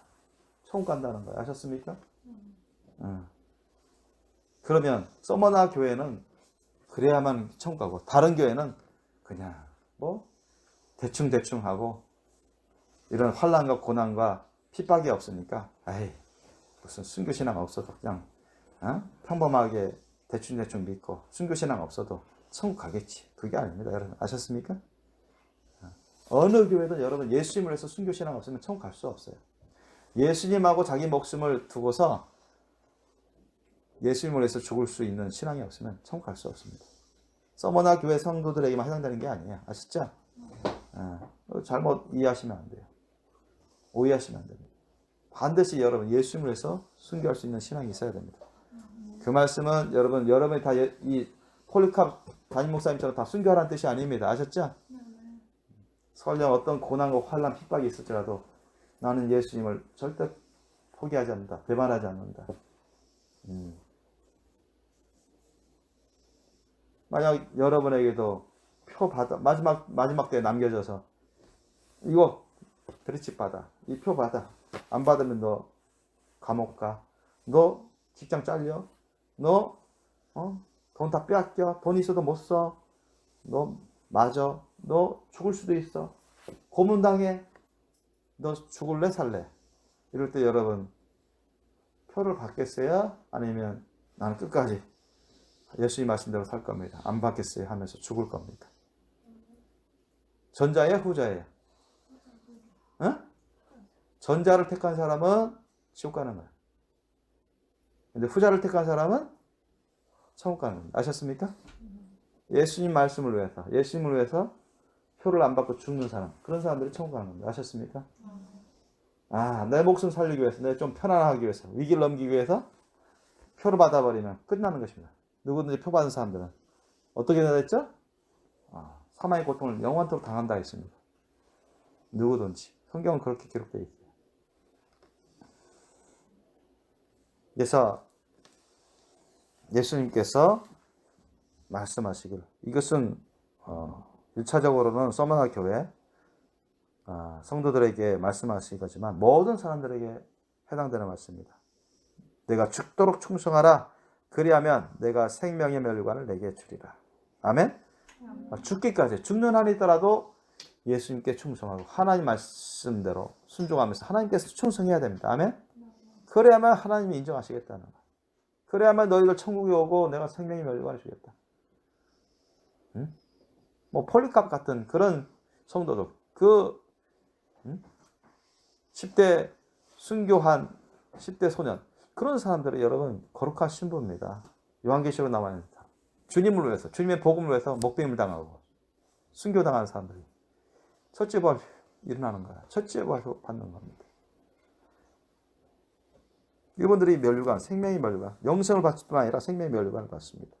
천국 간다는 거예요. 아셨습니까? 그러면 서머나 교회는 그래야만 천국 가고, 다른 교회는 그냥 대충 하고, 이런 환난과 고난과 핍박이 없으니까 무슨 순교신앙 없어도 그냥 평범하게 대충 믿고 순교신앙 없어도 천국 가겠지. 그게 아닙니다. 여러분 아셨습니까? 어느 교회든 여러분 예수님을 해서 순교신앙 없으면 천국 갈 수 없어요. 예수님하고 자기 목숨을 두고서 예수님을 위해서 죽을 수 있는 신앙이 없으면 천국 갈 수 없습니다. 서머나 교회 성도들에게만 해당되는 게 아니에요. 아셨죠? 잘못 이해하시면 안 돼요. 오해하시면 안 됩니다. 반드시 여러분 예수님을 위해서 순교할 수 있는 신앙이 있어야 됩니다. 그 말씀은 여러분이 다 이 폴리캅 담임 목사님처럼 다 순교하라는 뜻이 아닙니다. 아셨죠? 설령 어떤 고난과 환난 핍박이 있을지라도 나는 예수님을 절대 포기하지 않는다. 배반하지 않는다. 만약 여러분에게도 표 받아, 마지막 때에 남겨져서 이거 드리칩 받아, 이 표 받아, 안 받으면 너 감옥 가, 너 직장 잘려, 너 돈 다 빼앗겨, 돈 있어도 못 써, 너 맞아, 너 죽을 수도 있어, 고문당해, 너 죽을래 살래? 이럴 때 여러분 표를 받겠어요? 아니면 나는 끝까지 예수님 말씀대로 살 겁니다. 안 받겠어요? 하면서 죽을 겁니까? 전자예요? 후자예요? 전자를 택한 사람은 지옥 가는 거예요. 근데 후자를 택한 사람은 천국 가는 겁니다. 아셨습니까? 예수님 말씀을 위해서, 예수님을 위해서 표를 안 받고 죽는 사람, 그런 사람들이 천국 가는 겁니다. 아셨습니까? 내 목숨 살리기 위해서, 내 좀 편안하기 위해서, 위기를 넘기기 위해서 표를 받아버리면 끝나는 것입니다. 누구든지 표 받은 사람들은 어떻게 됐죠? 사망의 고통을 영원토록 당한다 했습니다. 누구든지. 성경은 그렇게 기록되어 있어요. 그래서 예수님께서 말씀하시길, 이것은 1차적으로는 서머나 교회 성도들에게 말씀하신 거지만 모든 사람들에게 해당되는 말씀입니다. 내가 죽도록 충성하라. 그리하면 내가 생명의 멸관을 내게 주리라. 아멘? 죽기까지, 죽는 한이 있더라도 예수님께 충성하고 하나님 말씀대로 순종하면서 하나님께서 충성해야 됩니다. 아멘? 그래야만 하나님이 인정하시겠다는 거예요. 그래야만 너희들 천국에 오고 내가 생명의 멸관을 주겠다. 폴리캅 같은 그런 성도들, 10대 순교한 10대 소년, 그런 사람들은 여러분 거룩한 신부입니다. 요한계시록에 나와 있는 주님을 위해서, 주님의 복음을 위해서 목배임을 당하고 순교당하는 사람들이 첫째 부활 일어나는 거야. 첫째 부활 받는 겁니다. 이분들이 멸류관, 생명의 멸류관, 영생을 받을 뿐만 아니라 생명의 멸류관을 받습니다.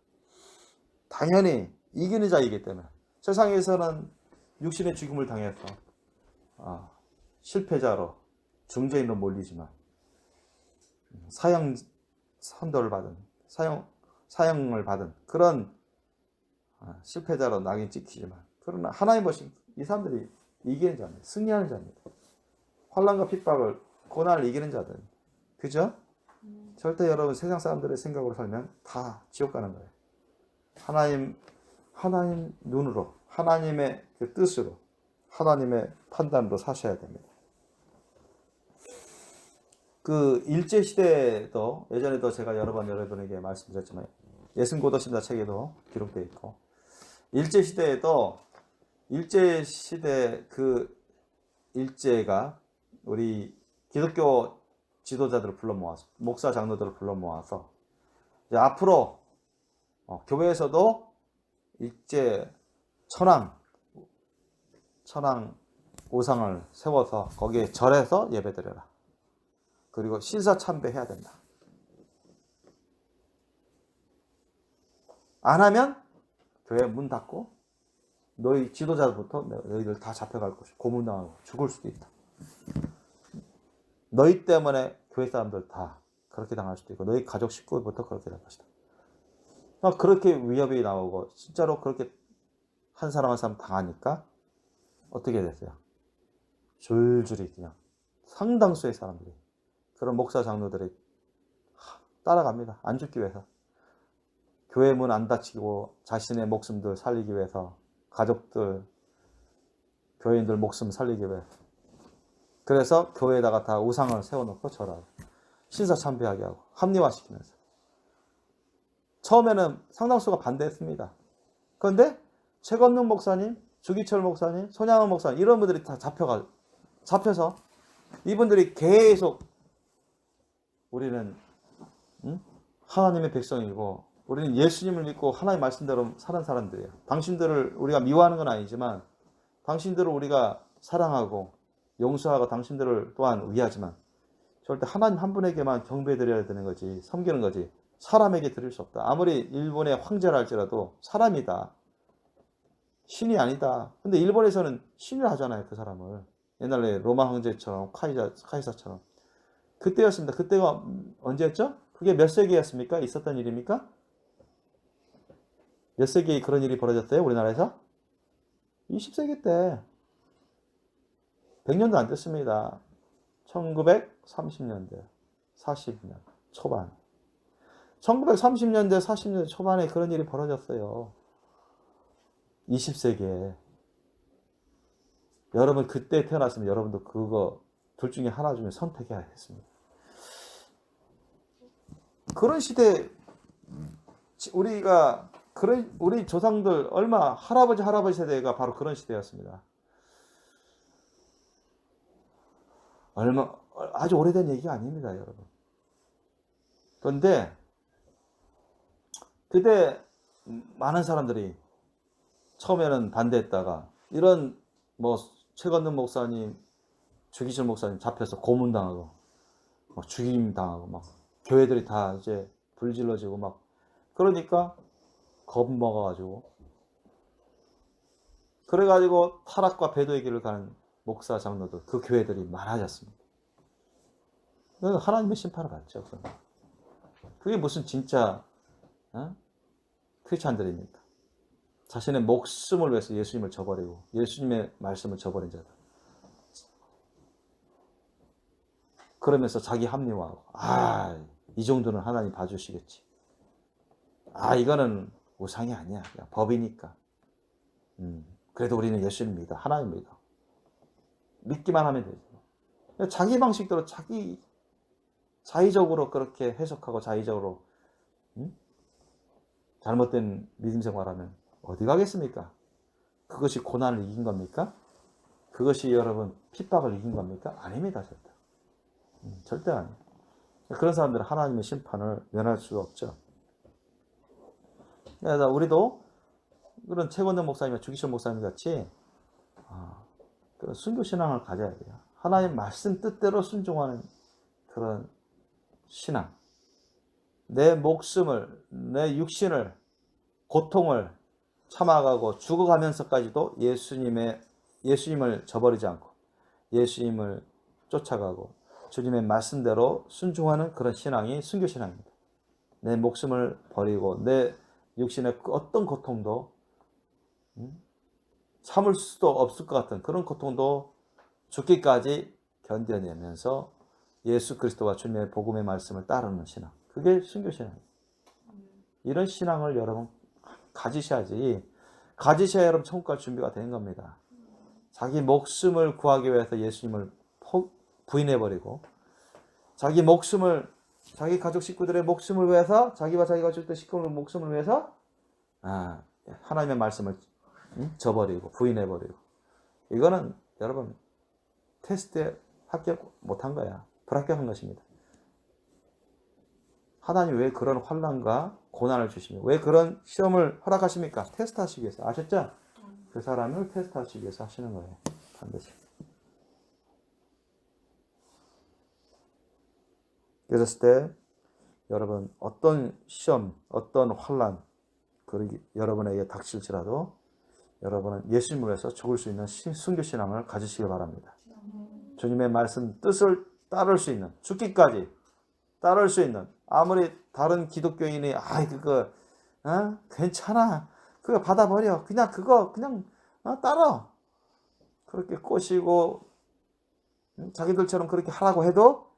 당연히 이기는 자이기 때문에 세상에서는 육신의 죽음을 당해서 실패자로 중죄인으로 몰리지만 사형 선고를 받은 사형을 받은 그런 실패자로 낙인 찍히지만 그러나 하나님 보신 이 사람들이 이기는 자입니다. 승리하는 자입니다. 환난과 핍박을 고난을 이기는 자들. 그죠? 절대 여러분 세상 사람들의 생각으로 살면 다 지옥 가는 거예요. 하나님 눈으로 하나님의 그 뜻으로 하나님의 판단으로 사셔야 됩니다. 그 일제시대에도 예전에도 제가 여러 번 여러분에게 말씀드렸지만 예승고도신자 책에도 기록되어 있고 일제시대에도 일제시대 그 일제가 우리 기독교 지도자들을 불러 모아서 목사 장로들을 불러 모아서 이제 앞으로 교회에서도 일제 천황 우상을 세워서 거기에 절해서 예배드려라. 그리고 신사 참배해야 된다. 안 하면 교회 문 닫고 너희 지도자부터 너희들 다 잡혀갈 것이고 고문당하고 죽을 수도 있다. 너희 때문에 교회 사람들 다 그렇게 당할 수도 있고 너희 가족 식구부터 그렇게 될 것이다. 그렇게 위협이 나오고 진짜로 그렇게 한 사람 한 사람 당하니까 어떻게 됐어요? 줄줄이 그냥 상당수의 사람들이 그런 목사 장로들이 따라갑니다. 안 죽기 위해서. 교회 문 안 닫히고 자신의 목숨들 살리기 위해서 가족들, 교인들 목숨 살리기 위해서. 그래서 교회에다가 다 우상을 세워놓고 절하고 신사 참배하게 하고 합리화시키면서. 처음에는 상당수가 반대했습니다. 그런데 최건능 목사님, 주기철 목사님, 손양원 목사님 이런 분들이 다 잡혀서 이분들이 계속 우리는 하나님의 백성이고 우리는 예수님을 믿고 하나님의 말씀대로 사는 사람들이에요. 당신들을 우리가 미워하는 건 아니지만 당신들을 우리가 사랑하고 용서하고 당신들을 또한 위하지만 절대 하나님 한 분에게만 경배드려야 되는 거지 섬기는 거지 사람에게 드릴 수 없다. 아무리 일본의 황제라 할지라도 사람이다. 신이 아니다. 근데 일본에서는 신을 하잖아요. 그 사람을. 옛날에 로마 황제처럼 카이사처럼. 그때였습니다. 그때가 언제였죠? 그게 몇 세기였습니까? 있었던 일입니까? 몇 세기에 그런 일이 벌어졌어요? 우리나라에서? 20세기 때. 100년도 안 됐습니다. 1930년대, 40년 초반. 1930년대, 40년대 초반에 그런 일이 벌어졌어요. 20세기에. 여러분 그때 태어났으면 여러분도 그거 둘 중에 하나 중에 선택해야 했습니다. 그런 시대 우리 조상들 할아버지 세대가 바로 그런 시대였습니다. 아주 오래된 얘기가 아닙니다, 여러분. 그런데 그때 많은 사람들이 처음에는 반대했다가 이런 최건능 목사님, 주기철 목사님 잡혀서 고문당하고 죽임당하고 교회들이 다 이제 불질러지고 그러니까 겁먹어가지고 그래가지고 타락과 배도의 길을 가는 목사 장로들 그 교회들이 많아졌습니다. 하나님의 심판을 받죠. 그게 무슨 진짜 크리스찬들입니까? 자신의 목숨을 위해서 예수님을 저버리고 예수님의 말씀을 저버린 자들. 그러면서 자기 합리화하고 이 정도는 하나님 봐주시겠지. 이거는 우상이 아니야. 그냥 법이니까. 그래도 우리는 예수님 믿어. 하나님 믿어. 믿기만 하면 되죠. 자기 방식대로 자의적으로 그렇게 해석하고 자의적으로 잘못된 믿음 생활하면 어디 가겠습니까? 그것이 고난을 이긴 겁니까? 그것이 여러분 핍박을 이긴 겁니까? 아닙니다. 절대 아니에요. 그런 사람들은 하나님의 심판을 면할 수 없죠. 그래서 우리도 그런 최건영 목사님이나 주기철 목사님 같이 그런 순교 신앙을 가져야 돼요. 하나님 말씀 뜻대로 순종하는 그런 신앙. 내 목숨을, 내 육신을, 고통을 참아가고 죽어가면서까지도 예수님을 저버리지 않고 예수님을 쫓아가고 주님의 말씀대로 순종하는 그런 신앙이 순교 신앙입니다. 내 목숨을 버리고 내 육신의 어떤 고통도 참을 수도 없을 것 같은 그런 고통도 죽기까지 견뎌내면서 예수 그리스도와 주님의 복음의 말씀을 따르는 신앙. 그게 순교 신앙이에요. 이런 신앙을 여러분 가지셔야지. 가지셔야 여러분 천국 갈 준비가 되는 겁니다. 자기 목숨을 구하기 위해서 예수님을 부인해버리고 자기 목숨을 자기 가족 식구들의 목숨을 위해서 자기와 자기 가족들 식구의 목숨을 위해서 하나님의 말씀을 저버리고 부인해버리고 이거는 여러분 테스트에 합격 못한 거야. 불합격한 것입니다. 하나님 왜 그런 환난과 고난을 주시며 왜 그런 시험을 허락하십니까? 테스트하시기 위해서. 아셨죠? 그 사람을 테스트하시기 위해서 하시는 거예요. 반드시. 그랬을 때 여러분 어떤 시험, 어떤 환난 여러분에게 닥칠지라도 여러분은 예수님을 위해서 죽을 수 있는 순교 신앙을 가지시기 바랍니다. 주님의 말씀 뜻을 따를 수 있는 죽기까지 따를 수 있는 아무리 다른 기독교인이 그거 괜찮아 그거 받아버려 그냥 그거 그냥 따라 그렇게 꼬시고 자기들처럼 그렇게 하라고 해도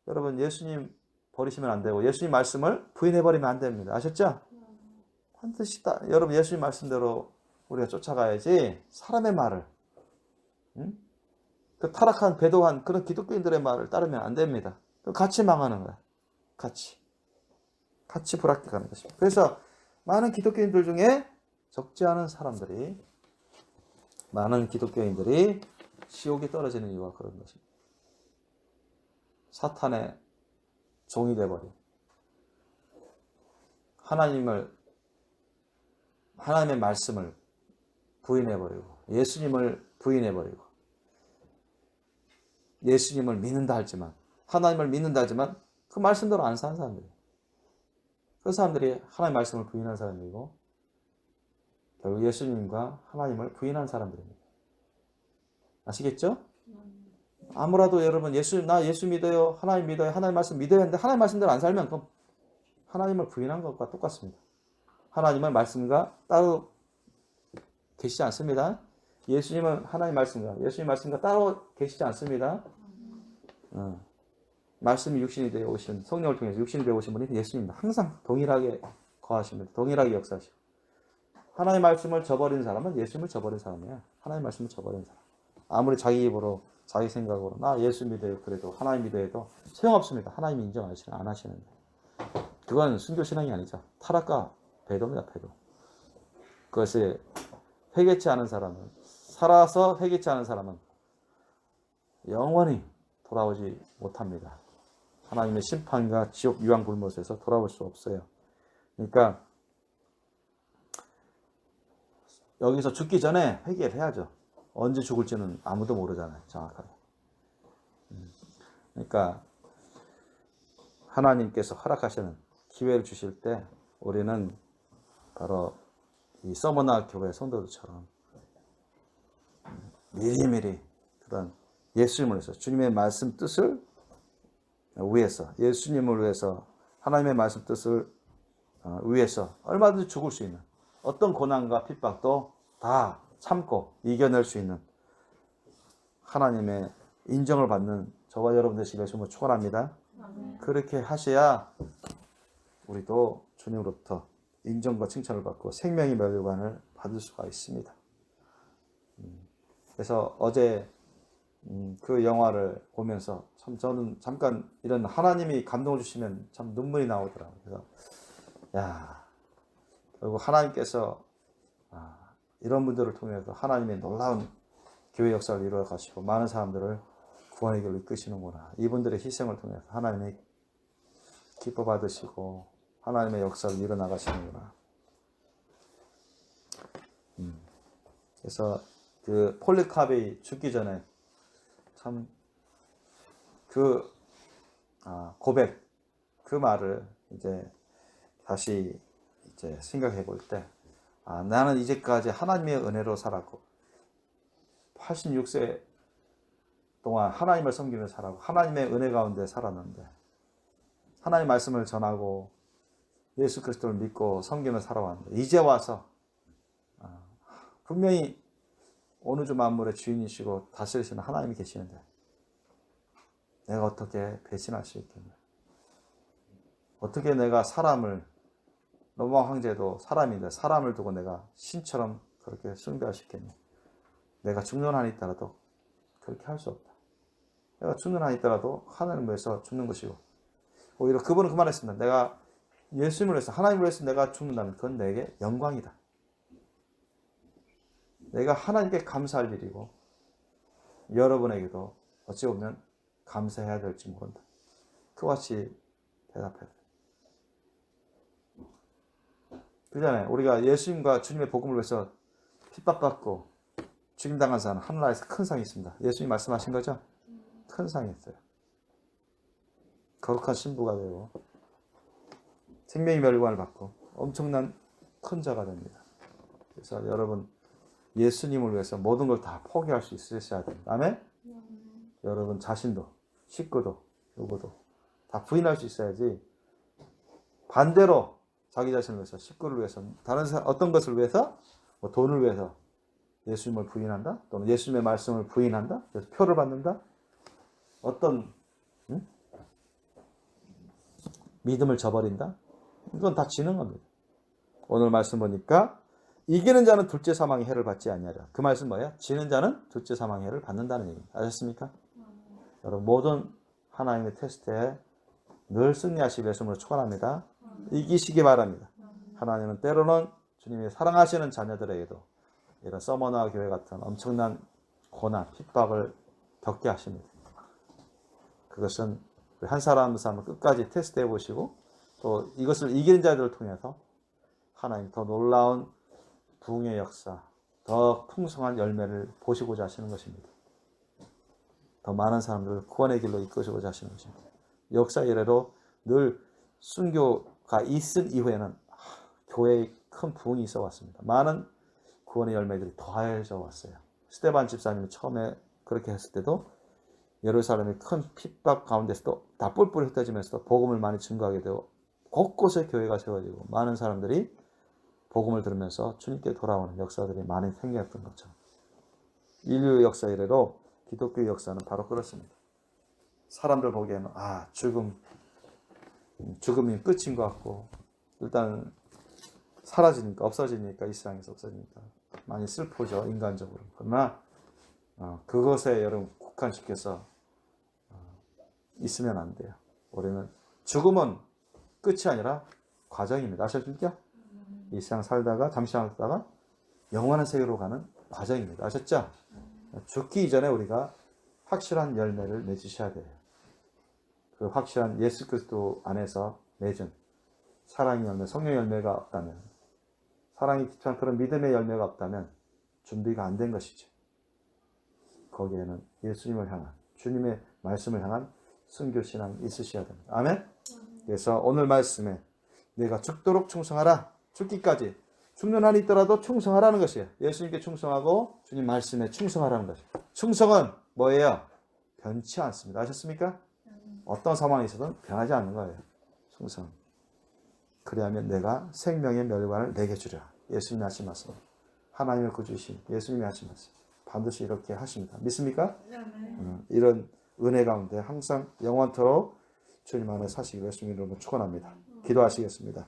여러분 예수님 버리시면 안 되고 예수님 말씀을 부인해버리면 안 됩니다. 아셨죠? 반드시 여러분 예수님 말씀대로 우리가 쫓아가야지 사람의 말을 그 타락한 배도한 그런 기독교인들의 말을 따르면 안 됩니다. 같이 망하는 거야. 같이 불합격하는 것입니다. 그래서 많은 기독교인들 중에 적지 않은 사람들이 많은 기독교인들이 지옥에 떨어지는 이유가 그런 것입니다. 사탄의 종이 되어버린 하나님의 말씀을 부인해버리고 예수님을 부인해버리고 예수님을 믿는다 할지만 하나님을 믿는다 하지만 그 말씀대로 안 사는 사람들이에요. 그 사람들이 하나님의 말씀을 부인한 사람들이고 결국 예수님과 하나님을 부인한 사람들입니다. 아시겠죠? 아무라도 여러분 나 예수 믿어요, 하나님 믿어요, 하나님 말씀 믿어야 하는데 하나님 말씀대로 안 살면 그럼 하나님을 부인한 것과 똑같습니다. 하나님의 말씀과 따로 계시지 않습니다. 예수님은 하나님 말씀과 따로 계시지 않습니다. 말씀이 육신이 되어 오신 성령을 통해서 육신이 되어 오신 분이 예수님입니다. 항상 동일하게 거하십니다. 동일하게 역사하시고 하나님의 말씀을 저버린 사람은 예수님을 저버린 사람이야. 하나님의 말씀을 저버린 사람. 아무리 자기 입으로 자기 생각으로 나 예수 믿어요 그래도 하나님 믿어요 해도 소용없습니다. 하나님이 인정 안 하시는데 그건 순교 신앙이 아니죠. 타락과 배도입니다. 배도. 그것이 회개치 않은 사람은 살아서 회개치 않은 사람은 영원히 돌아오지 못합니다. 하나님의 심판과 지옥 유황 불못에서 돌아올 수 없어요. 그러니까 여기서 죽기 전에 회개를 해야죠. 언제 죽을지는 아무도 모르잖아요. 정확하게. 그러니까 하나님께서 허락하시는 기회를 주실 때 우리는 바로 이 서머나 교회 성도들처럼 미리미리 그런 예수님을 위해서 주님의 말씀 뜻을 위해서 예수님을 위해서 하나님의 말씀 뜻을 위해서 얼마든지 죽을 수 있는 어떤 고난과 핍박도 다 참고 이겨낼 수 있는 하나님의 인정을 받는 저와 여러분 되시길 주님으로 축원합니다. 그렇게 하셔야 우리도 주님으로부터 인정과 칭찬을 받고 생명의 멸관을 받을 수가 있습니다. 그래서 어제 그 영화를 보면서 참 저는 잠깐 이런 하나님이 감동을 주시면 참 눈물이 나오더라고요. 그래서 결국 하나님께서 이런 분들을 통해서 하나님의 놀라운 교회 역사를 이루어 가시고 많은 사람들을 구원의 길로 이끄시는구나. 이분들의 희생을 통해서 하나님의 기뻐 받으시고 하나님의 역사를 이뤄나가시는구나. 그래서 그 폴리카베이 죽기 전에 참 그 고백 그 말을 이제 다시 이제 생각해 볼 때, 나는 이제까지 하나님의 은혜로 살았고 86세 동안 하나님을 섬기며 살았고 하나님의 은혜 가운데 살았는데 하나님 말씀을 전하고 예수 그리스도를 믿고 섬기며 살아왔는데 이제 와서 분명히 어느 주 만물의 주인이시고 다스리시는 하나님이 계시는데 내가 어떻게 배신할 수 있겠냐? 어떻게 내가 사람을, 로마 황제도 사람인데 사람을 두고 내가 신처럼 그렇게 숭배할 수 있겠냐? 내가 죽는 한이 있더라도 그렇게 할 수 없다. 내가 죽는 한이 있더라도 하나님을 위해서 죽는 것이고, 오히려 그분은 그 말했습니다. 내가 예수님을 위해서, 하나님을 위해서 내가 죽는다면 그건 내게 영광이다. 내가 하나님께 감사할 일이고 여러분에게도 어찌 보면 감사해야 될지 모른다. 그와 같이 대답해야 돼. 그잖아요. 우리가 예수님과 주님의 복음을 위해서 핍박받고 죽임당한 자는 하늘나라에서 큰 상이 있습니다. 예수님 말씀하신 거죠? 큰 상이 있어요. 거룩한 신부가 되고 생명의 멸관을 받고 엄청난 큰 자가 됩니다. 그래서 여러분 예수님을 위해서 모든 걸 다 포기할 수 있으셔야 됩니다. 아멘? 여러분 자신도 식구도 누구도 다 부인할 수 있어야지 반대로 자기 자신을 위해서 식구를 위해서 다른 사람 어떤 것을 위해서 뭐 돈을 위해서 예수님을 부인한다 또는 예수님의 말씀을 부인한다 그래서 표를 받는다 어떤 믿음을 저버린다 이건 다 지는 겁니다. 오늘 말씀 보니까 이기는 자는 둘째 사망의 해를 받지 아니하리라. 그 말씀 뭐예요? 지는 자는 둘째 사망의 해를 받는다는 얘기입니다. 아셨습니까? 여러분 모든 하나님의 테스트에 늘 승리하시기 위해서 축원합니다. 이기시기 바랍니다. 하나님은 때로는 주님이 사랑하시는 자녀들에게도 이런 서머나 교회 같은 엄청난 고난, 핍박을 겪게 하십니다. 그것은 한 사람 한 사람을 끝까지 테스트해 보시고 또 이것을 이기는 자들을 통해서 하나님 더 놀라운 부흥의 역사, 더 풍성한 열매를 보시고자 하시는 것입니다. 더 많은 사람들을 구원의 길로 이끄시고자 하시는 것입니다. 역사 이래로 늘 순교가 있은 이후에는 교회에 큰 부흥이 있어 왔습니다. 많은 구원의 열매들이 더해져 왔어요. 스데반 집사님이 처음에 그렇게 했을 때도 예루살렘의 큰 핍박 가운데서도 다 뿔뿔이 흩어지면서도 복음을 많이 증거하게 되고 곳곳에 교회가 세워지고 많은 사람들이 복음을 들으면서 주님께 돌아오는 역사들이 많이 생겼던 거죠. 인류 역사 이래로 기독교 역사는 바로 그렇습니다. 사람들 보기에는 죽음이 끝인 것 같고 일단 사라지니까 없어지니까 이 세상에서 없어지니까 많이 슬프죠 인간적으로. 그러나 그것에 여러분 국한시켜서 있으면 안 돼요. 우리는 죽음은 끝이 아니라 과정입니다. 아셨습니까? 이 세상 살다가 잠시 살다가 영원한 세계로 가는 과정입니다. 아셨죠? 죽기 이전에 우리가 확실한 열매를 맺으셔야 돼요. 그 확실한 예수 그리스도 안에서 맺은 사랑의 열매, 성령의 열매가 없다면 사랑이 깊은 그런 믿음의 열매가 없다면 준비가 안 된 것이죠. 거기에는 예수님을 향한 주님의 말씀을 향한 순교신앙이 있으셔야 됩니다. 아멘? 그래서 오늘 말씀에 내가 죽도록 충성하라. 죽기까지 죽는 한이 있더라도 충성하라는 것이에요. 예수님께 충성하고 주님 말씀에 충성하라는 것이에요. 충성은 뭐예요? 변치 않습니다. 아셨습니까? 어떤 상황이 있어도 변하지 않는 거예요. 충성. 그리하면 내가 생명의 멸관을 내게 주리라. 예수님이 하신 말씀. 하나님의 구주이신 예수님이 하신 말씀. 반드시 이렇게 하십니다. 믿습니까? 이런 은혜 가운데 항상 영원토록 주님 안에 사시기를 예수님 이름으로 축원합니다. 기도하시겠습니다.